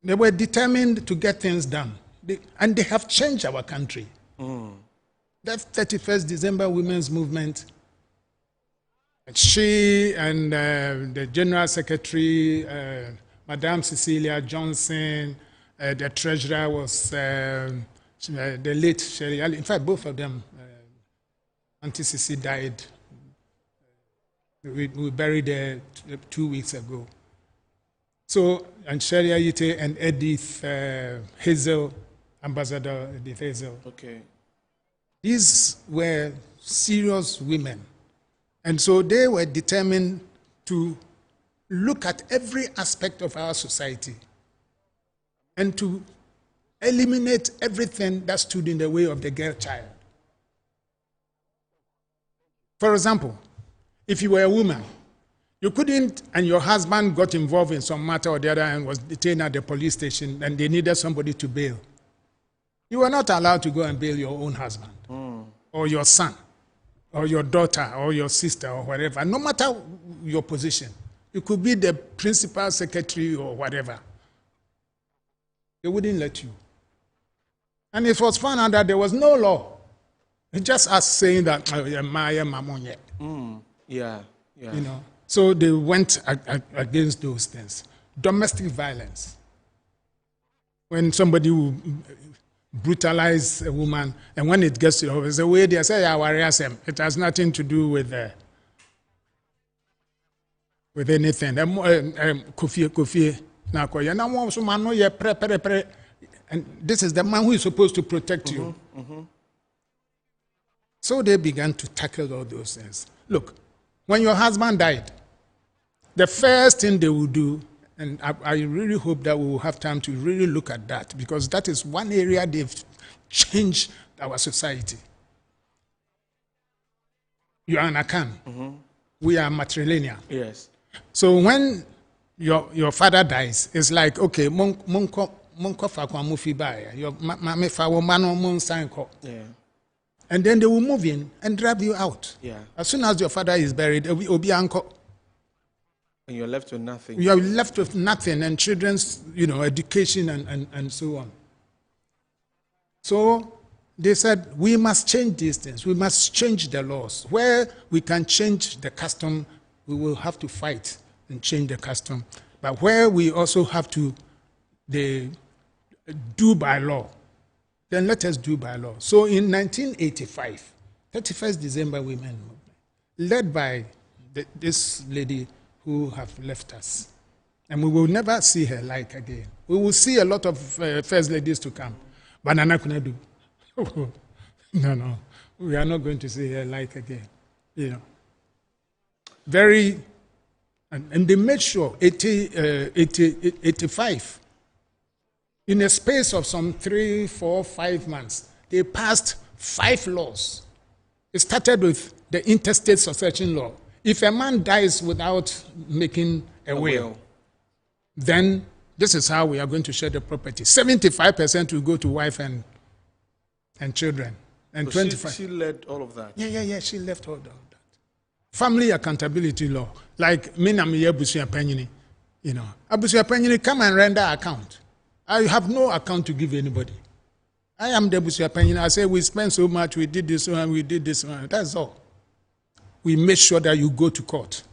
determined to get things done, and they have changed our country. That 31st December Women's Movement, she and the General Secretary, Madame Cecilia Johnson, the Treasurer was the late Sherry Ali. In fact, both of them, Auntie Cici died. We buried her 2 weeks ago. So, and Sherry Ayite and Edith Hazel, Ambassador Edith Hazel. Okay. These were serious women. And so they were determined to look at every aspect of our society and to eliminate everything that stood in the way of the girl child. For example, if you were a woman, you couldn't, and your husband got involved in some matter or the other and was detained at the police station and they needed somebody to bail. You were not allowed to go and bail your own husband or your son or your daughter or your sister or whatever, no matter your position. You could be the principal secretary or whatever. They wouldn't let you. And it was found out that there was no law. It's just us saying that, yeah. You know. So they went against those things. Domestic violence. When somebody will brutalize a woman, and when it gets to the office, the way they say, it has nothing to do with anything. And this is the man who is supposed to protect you. So they began to tackle all those things. Look, when your husband died, the first thing they will do, and I really hope that we will have time to really look at that, because that is one area they've changed our society. You are an Akan. We are matrilineal. Yes. So when your father dies, it's like, okay, Yeah. And then they will move in and drive you out. Yeah. As soon as your father is buried, obi uncle. And you're left with nothing. You are left with nothing, and children's, education and so on. So they said, we must change these things. We must change the laws. Where we can change the custom, we will have to fight and change the custom. But where we also have to do by law, then let us do by law. So in 1985, 31st December Women Movement, led by this lady who have left us, and we will never see her like again. We will see a lot of first ladies to come. But Nana Kunadu, no, we are not going to see her like again. Very, and they made sure 85. In a space of some 3, 4, 5 months, they passed 5 laws. It started with the interstate succession law. If a man dies without making a will, then this is how we are going to share the property. 75% will go to wife and children. And So 25%. she led all of that. Yeah, she left all of that. Family accountability law. Like, me na me Abusia Penyini, Abusia Penyini, come and render account. I have no account to give anybody. I am the Abusia Penyini. I say, we spent so much, we did this one, we did this one. That's all. We make sure that you go to court.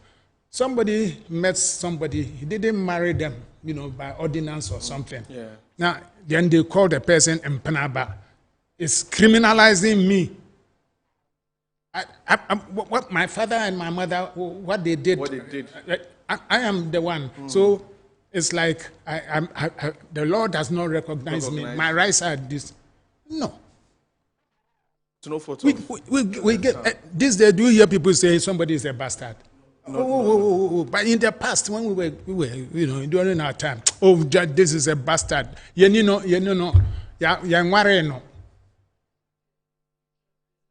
Somebody met somebody, he didn't marry them, by ordinance or something. Yeah. Now, then they call the person Mpanaba. It's criminalizing me. What my father and my mother, what they did. I am the one. So it's like the law does not recognize me. My rights are this. No. To no photo. We get this. They do hear people say somebody is a bastard. But in the past, when we were, during our time, this is a bastard.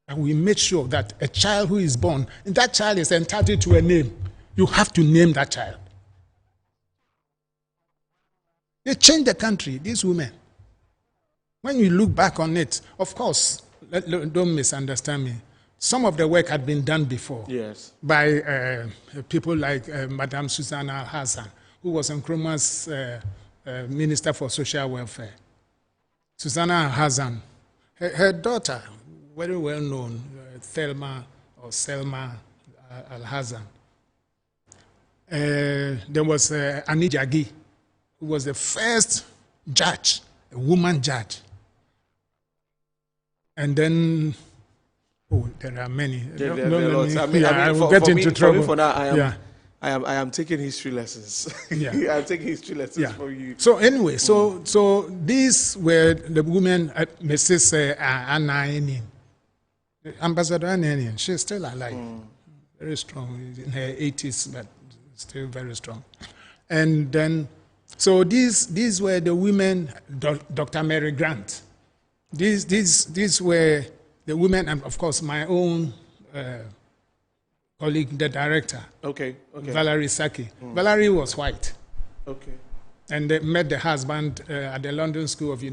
And we make sure that a child who is born, and that child is entitled to a name. You have to name that child. They changed the country, these women. When you look back on it, of course, don't misunderstand me. some of the work had been done before. Yes. By people like Madame Susanna Hassan, who was Nkrumah's Minister for Social Welfare. Susanna Hassan, her daughter, very well known, Thelma or Selma Al-Hassan. There was Annie Jaggi, who was the first judge, a woman judge. And then, there are many. There are lots. I will get into trouble. For now, I am taking history lessons. Yeah. I'm taking history lessons for you. So anyway, so these were the women at Mrs. Anna Enin. Ambassador Anna Enin, she's still alive. Very strong, in her 80s, but still very strong. And then, so these were the women, Dr. Mary Grant. These were the women, and of course my own colleague, the director. Okay. Valerie Saki. Valerie was white. Okay. And they met the husband at the London School of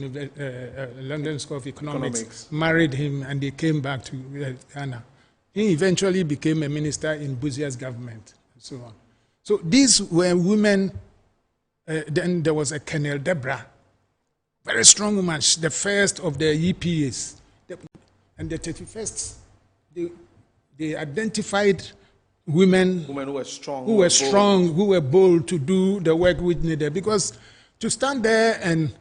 Economics, married him, and they came back to Ghana. He eventually became a minister in Buzia's government, and so on. So these were women. Then there was a Colonel Deborah, very strong woman, the first of the EPAs. And the 31st, they identified women who were strong, who were bold to do the work we needed. Because to stand there and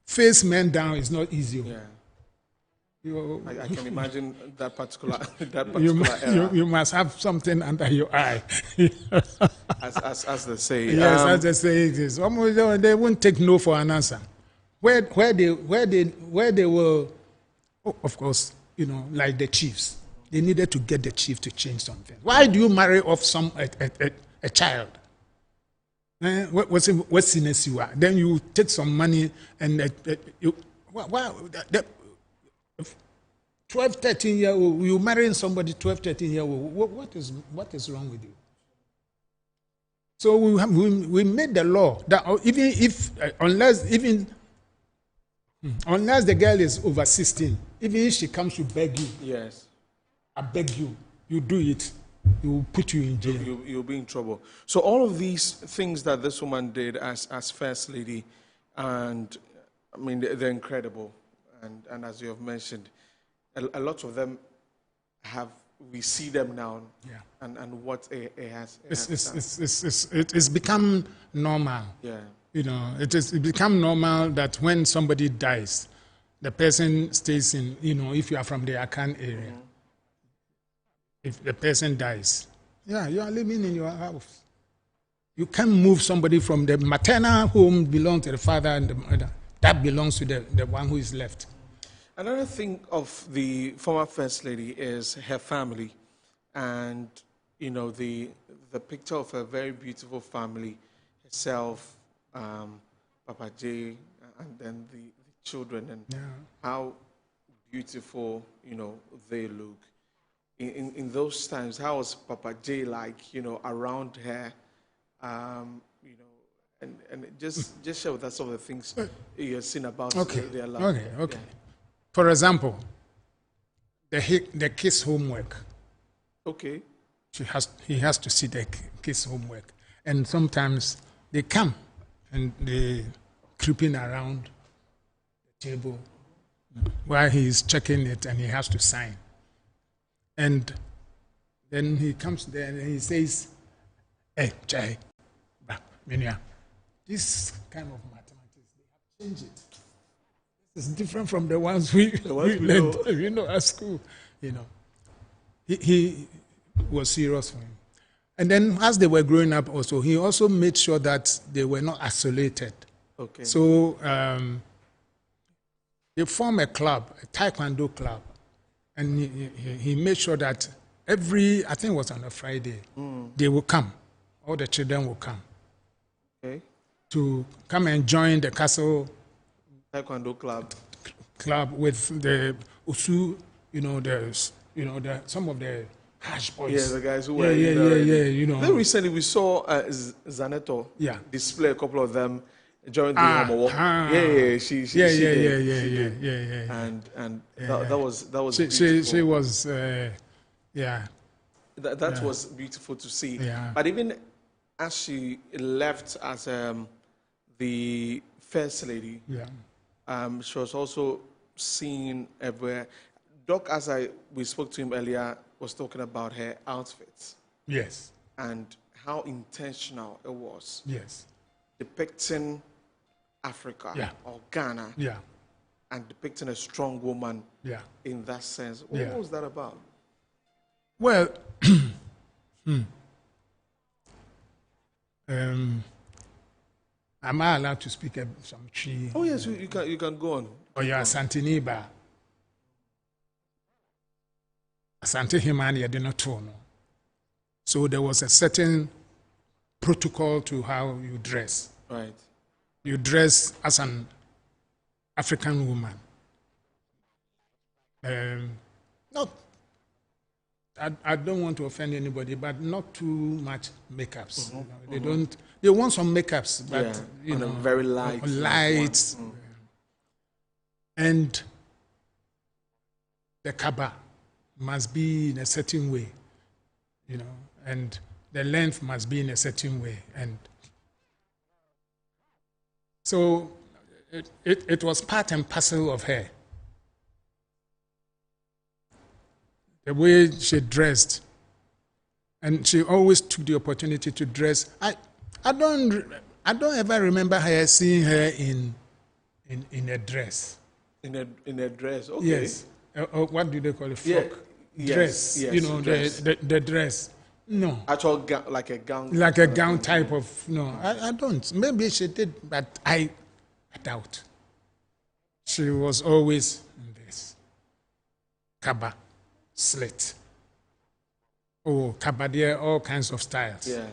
face men down is not easy. Yeah. I can imagine that particular era. You must have something under your eye. as they say. Yes, as they say it is. They won't take no for an answer. Where they were, of course, like the chiefs. They needed to get the chief to change something. Why do you marry off a child? What's in you are? Then you take some money and 12, 13-year-old, you marrying somebody 12, 13-year-old. What is wrong with you? So we made the law that unless the girl is over 16, even if she comes to beg you, yes, I beg you, you do it, you will put you in jail. You'll be in trouble. So all of these things that this woman did as First Lady, and I mean, they're incredible. And as you have mentioned, a lot of them we see them now, and what it has it's become normal. Yeah. It become normal that when somebody dies, the person stays in, if you are from the Akan area, if the person dies, you are living in your house. You can't move somebody from the maternal home belongs to the father and the mother. That belongs to the one who is left. Another thing of the former First Lady is her family, and the picture of a very beautiful family, herself, Papa J, and then the children, and how beautiful they look. In those times, how was Papa J like? Around her, and just share with us some of the things you've seen about their life. Okay. Yeah. For example, the kids' homework. Okay. He has to see the kids' homework, and sometimes they come and they creeping around the table while he's checking it, and he has to sign. And then he comes there and he says, "Hey, Jai, Minya, this kind of mathematics, they have changed it. It's different from the ones we learned, at school, He was serious for him. And then as they were growing up also, he also made sure that they were not isolated. Okay. So they formed a club, a Taekwondo club, and he made sure that I think it was on a Friday, they will come, all the children will come. Okay. To come and join the castle Taekwondo club with the Usu, some of the harsh boys. Yeah, the guys who were Very recently we saw Zaneto display a couple of them during the Homo Walk. She did. And that was she was Yeah. That was beautiful to see. Yeah. But even as she left as the first lady, she was also seen everywhere. Doc, as we spoke to him earlier, was talking about her outfits. Yes. And how intentional it was. Yes. Depicting Africa or Ghana. Yeah. And depicting a strong woman. Yeah. In that sense. What was that about? Well, am I allowed to speak some Chi? Oh yes, you can go on. Oh yeah, Santiniba. Asante Himani, I did not know. So there was a certain protocol to how you dress. Right. You dress as an African woman. Not, I don't want to offend anybody, but not too much makeups. You know, they don't. They want some makeups, but you know, very light. Light. And the kaba must be in a certain way, you know, and the length must be in a certain way, and so it was part and parcel of her. The way she dressed, and she always took the opportunity to dress. I don't ever remember her seeing her in a dress. In a dress, okay. Yes. What do they call it? Frock. Dress. Yes, you know, dress. The dress. No. Actual like a gown. Like a gown type of. No, I don't. Maybe she did, but I doubt. She was always in this kaba, slit. Oh, kaba there, all kinds of styles. Yeah.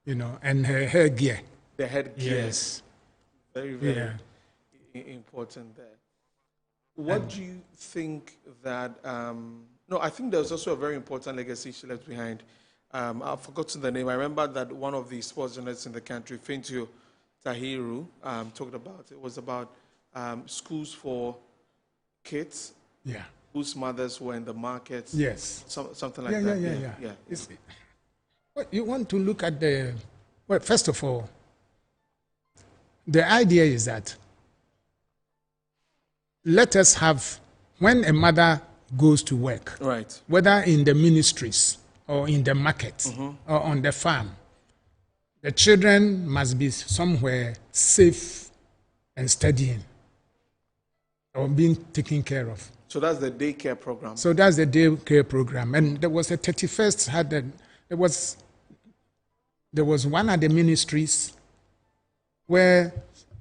You know, and her hair gear. The headgear. Yes. Very, very important there. What do you think that... no, I think there's also a very important legacy she left behind. I've forgotten the name. I remember that one of the sports journalists in the country, Fintio Tahiru, talked about it. It was about schools for kids whose mothers were in the markets. Yes. Something like that. Yeah. Well, you want to look at the... Well, first of all, the idea is that let us have, when a mother goes to work, right, whether in the ministries or in the market or on the farm, the children must be somewhere safe and studying or being taken care of. So that's the daycare program. So that's the daycare program. And there was a 31st, there was one at the ministries where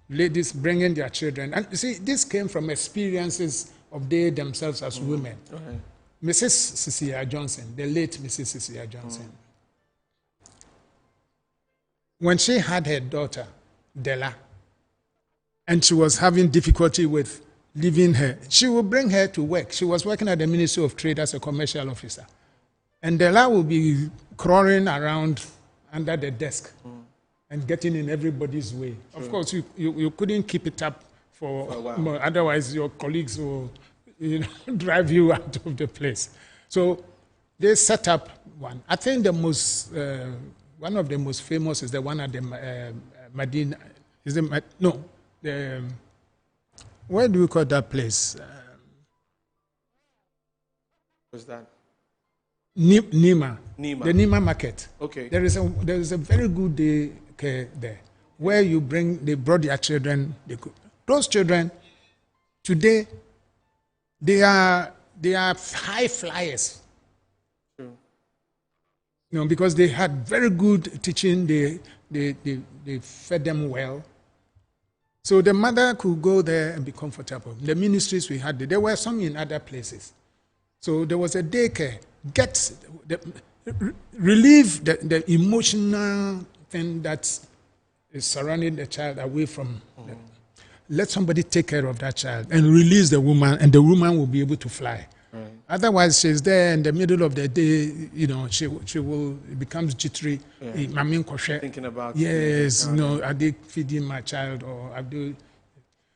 ladies bringing their children. And you see, this came from experiences of they themselves as women. Okay. Mrs. Cecilia Johnson, the late Mrs. Cecilia Johnson, when she had her daughter, Della, and she was having difficulty with leaving her, she would bring her to work. She was working at the Ministry of Trade as a commercial officer. And Della would be crawling around under the desk and getting in everybody's way. True. Of course, you couldn't keep it up for a while. Otherwise your colleagues will drive you out of the place. So they set up one. I think the most, one of the most famous is the one at the Medina. Is it no? The where do we call that place? What's that? Nima. Nima. The Nima market. Okay. There is a very good daycare there where they brought their children. Those children today, they are high flyers. True. You know, because they had very good teaching. They fed them well. So the mother could go there and be comfortable. The ministries we had, there were some in other places. So there was a daycare. Relieve the emotional thing that is surrounding the child away from them. Let somebody take care of that child and release the woman, and the woman will be able to fly. Right. Otherwise, she's there in the middle of the day, you know, she will becomes jittery. Thinking about are they feeding my child or are they...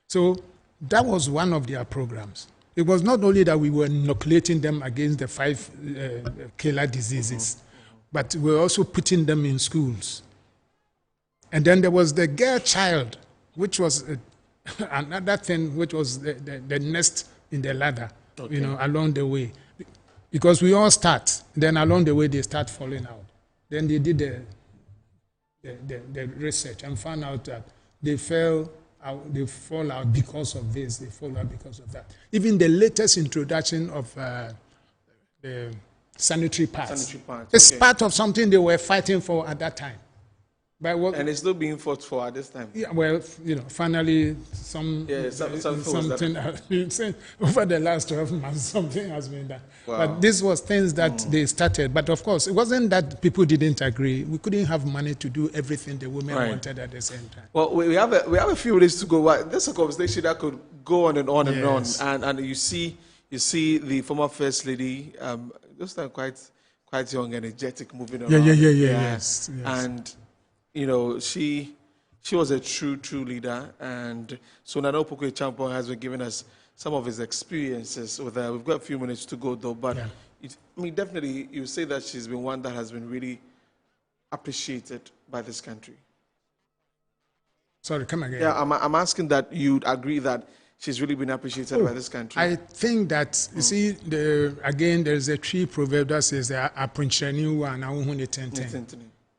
So that was one of their programs. it was not only that we were inoculating them against the 5 killer diseases, but we were also putting them in schools. And then there was the girl child, which was another thing, which was the nest in the ladder, along the way. Because we all start, then along the way they start falling out. Then they did the research and found out that they fall out because of this, they fall out because of that. Even the latest introduction of the sanitary pads, it's part of something they were fighting for at that time. And it's still being fought for at this time. Yeah, well, finally, something over the last 12 months, something has been done. Wow. But this was things that they started. But of course, it wasn't that people didn't agree. We couldn't have money to do everything the women wanted at the same time. Well, we have a few minutes to go. This is a conversation that could go on and on and on. And you see the former First Lady, just quite young, energetic, moving around. Yes. And she was a true leader, and so Nana Opoku-Acheampong has been giving us some of his experiences with her. We've got a few minutes to go though, but definitely you say that she's been one that has been really appreciated by this country. Sorry, come again. Yeah, I'm asking that you'd agree that she's really been appreciated by this country. I think that, you see, again, there's a tree proverb that says,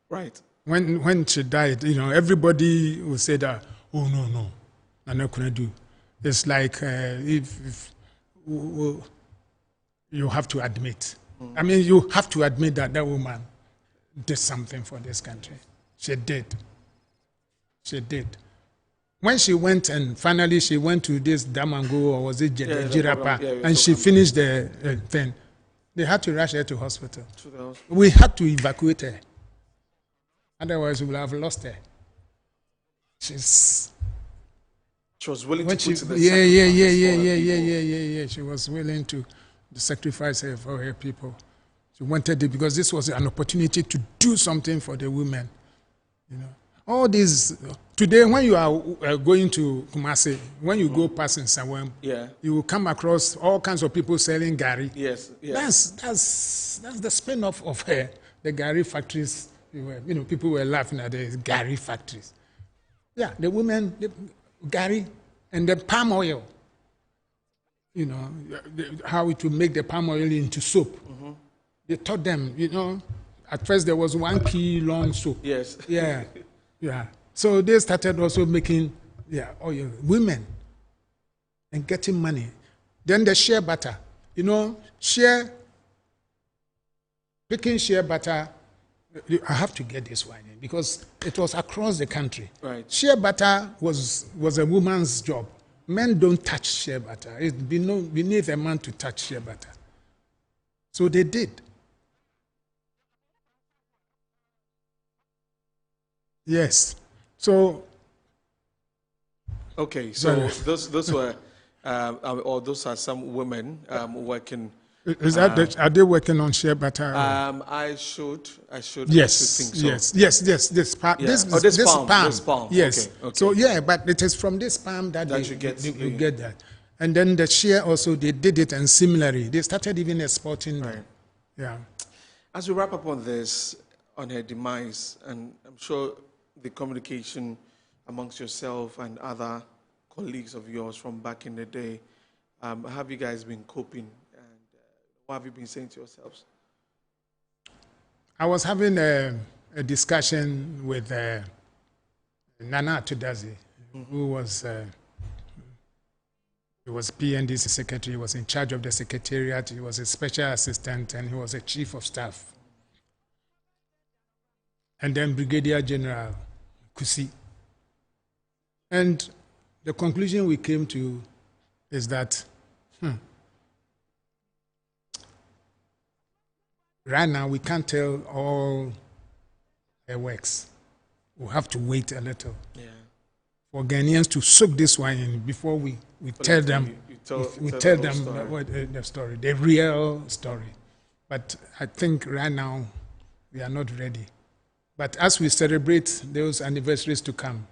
right. When she died, everybody would say that, oh, no, I'm not going to do. It's like if you have to admit. I mean, you have to admit that that woman did something for this country. She did. When she went and finally she went to this Damango, or was it Jirapa, and she finished the thing, they had to rush her to hospital. We had to evacuate her. Otherwise, we would have lost her. She was willing to put to the sacrifice. She was willing to sacrifice her for her people. She wanted it because this was an opportunity to do something for the women. All these today, when you are going to Kumasi, when you go passing somewhere, you will come across all kinds of people selling gari. Yes. That's the spin-off of her. The gari factories. People were laughing at the gari factories. Yeah, the women, the gari and the palm oil. How it would make the palm oil into soap. They taught them, at first there was 1 key long soap. Yes. Yeah. So they started also making, oil, women, and getting money. Then the shea butter. Picking shea butter, I have to get this one in because it was across the country. Right. Shea butter was a woman's job. Men don't touch shea butter. It's beneath a man to touch shea butter. So they did. Yes. So. Okay. So those were, or those are some women working. Is that are they working on shea butter? I should. Yes. Think so. Yes. This palm. This palm. Yes. Okay. So but it is from this palm that you get that. And then the shea also, they did it, and similarly they started even exporting. Right. Yeah. As we wrap up on this, on her demise, and I'm sure the communication amongst yourself and other colleagues of yours from back in the day, have you guys been coping? What have you been saying to yourselves? I was having a discussion with Nana Atudazi, who was PNDC secretary. He was in charge of the secretariat. He was a special assistant, and he was a chief of staff. And then Brigadier General Kusi. And the conclusion we came to is that right now, we can't tell all her works. We'll have to wait a little for Ghanaians to soak this one in before we tell them the story, the real story. But I think right now we are not ready. But as we celebrate those anniversaries to come,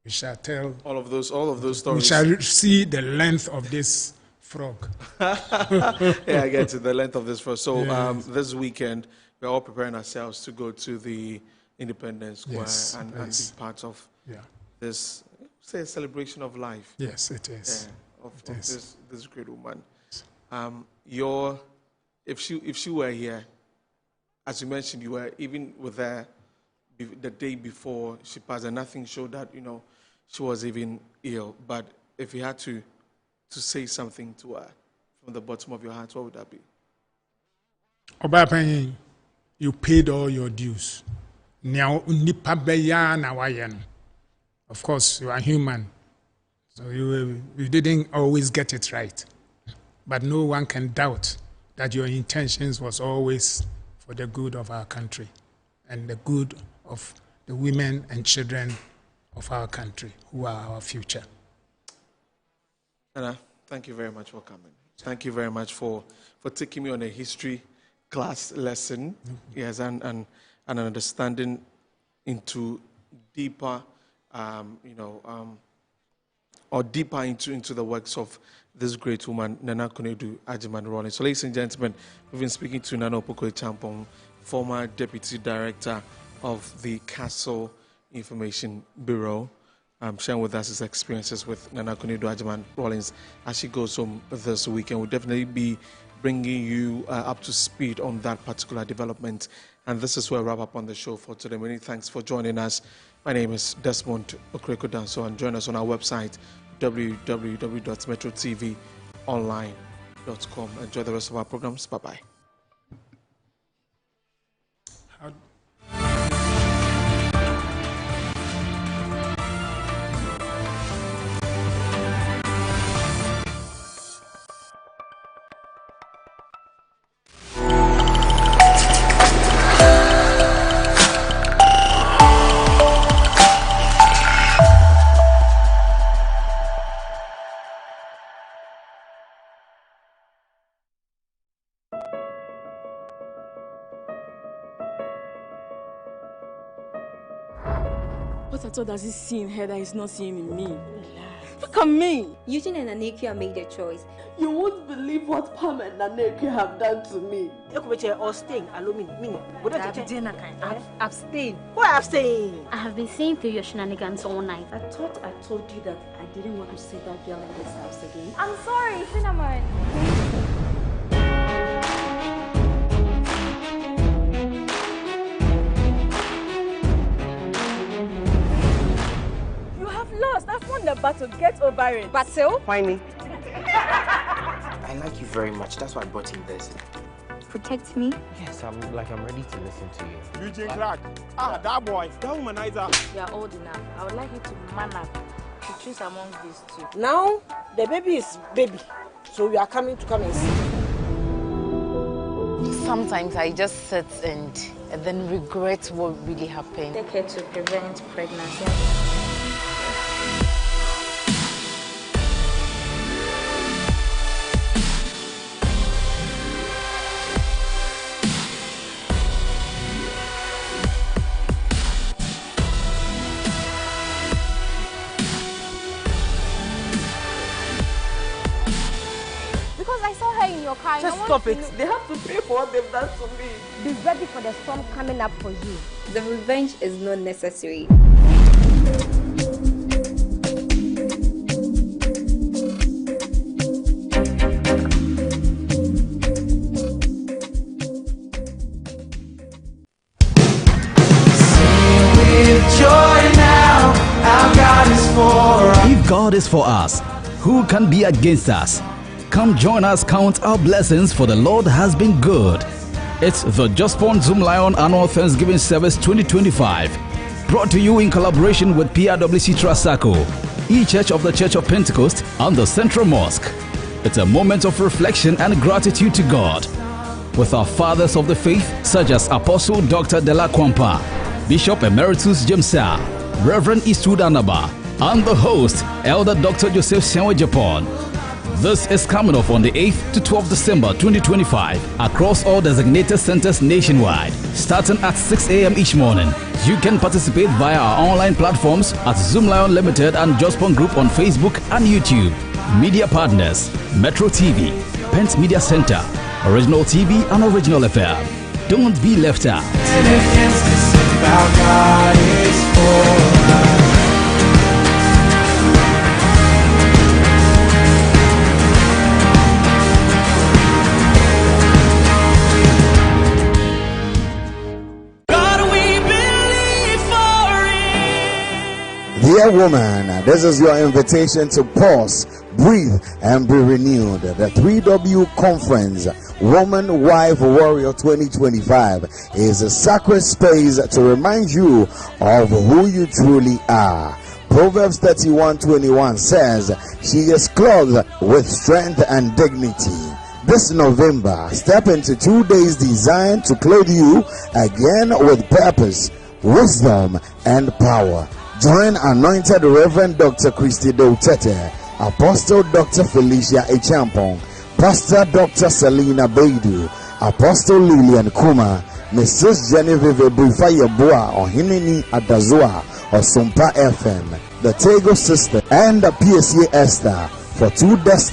We shall tell all of those stories. We shall see the length of this frog. Yeah, I get to the length of this frog. So Yes. this weekend, we're all preparing ourselves to go to the Independence Square Yes, and yes. be part of Yeah. this, say, a celebration of life. Yes, it is. Yeah, of It is. this great woman. If she were here, as you mentioned, you were even with her the day before she passed, and nothing showed that she was even ill. But if you had to say something to her from the bottom of your heart, what would that be? Obapenyin, you paid all your dues. Now, nipa beya na waye no. Of course, you are human, so you didn't always get it right. But no one can doubt that your intentions was always for the good of our country and the good of the women and children of our country, who are our future. Anna, thank you very much for coming. Thank you very much for taking me on a history class lesson. Yes, and an understanding into deeper, or deeper into the works of this great woman, Nana Konadu Agyeman-Rawlings. So, ladies and gentlemen, we've been speaking to Nana Opoku-Acheampong, former Deputy Director of the Castle Information Bureau, sharing with us his experiences with Nana Konadu Agyeman-Rawlings as she goes home this weekend. We'll definitely be bringing you up to speed on that particular development. And this is where we wrap up on the show for today. Many thanks for joining us. My name is Desmond Okreko-Danso, and join us on our website, www.metrotvonline.com. Enjoy the rest of our programs. Bye-bye. What at all does he see in her that he's not seeing in me? Look at me! Eugene and Anekia made a choice. You won't believe what Pam and Naneke have done to me. Abstain. Why abstain? I have been seeing through your shenanigans all night. I thought I told you that I didn't want to see that girl in this house again. I'm sorry, Cinnamon. Lost. I've won the battle. Get over it. Battle? Whiny. I like you very much. That's why I brought him this. Protect me? Yes, I'm ready to listen to you. Eugene Clark. That boy. That womanizer. You are old enough. I would like you to man up to choose among these two. Now, the baby is baby. So you are coming to come and see. Sometimes I just sit and then regret what really happened. Take care to prevent pregnancy. Just stop it. They have to pay for what they've done to me. Be ready for the storm coming up for you. The revenge is not necessary. If God is for us, who can be against us? Come join us, count our blessings, for the Lord has been good. It's the Josport Zoom Lion Annual Thanksgiving Service 2025, brought to you in collaboration with PRWC Trasaco, E-Church of the Church of Pentecost, and the Central Mosque. It's a moment of reflection and gratitude to God, with our fathers of the faith, such as Apostle Dr. Dela Kwampa, Bishop Emeritus Jemsa, Reverend Eastwood Anaba, and the host, Elder Dr. Joseph Sianwe Japan. This is coming off on the 8th to 12th December 2025 across all designated centers nationwide, starting at 6 a.m. each morning. You can participate via our online platforms at Zoom Lion Limited and Jospon Group on Facebook and YouTube. Media partners: Metro TV, Pence Media Center, Original TV and Original FM. Don't be left out. Dear woman, this is your invitation to pause, breathe, and be renewed. The 3W Conference, Woman, Wife, Warrior 2025 is a sacred space to remind you of who you truly are. Proverbs 31:21 says, she is clothed with strength and dignity. This November, step into 2 days designed to clothe you again with purpose, wisdom, and power. Join Anointed Reverend Dr. Christy Doutete, Apostle Dr. Felicia Echampong, Pastor Dr. Selina Beidu, Apostle Lillian Kuma, Mrs. Genevieve Bufayeboa Ohinini Adazoa Osumpa FM, the Tego Sister, and the PSA Esther for 2 destiny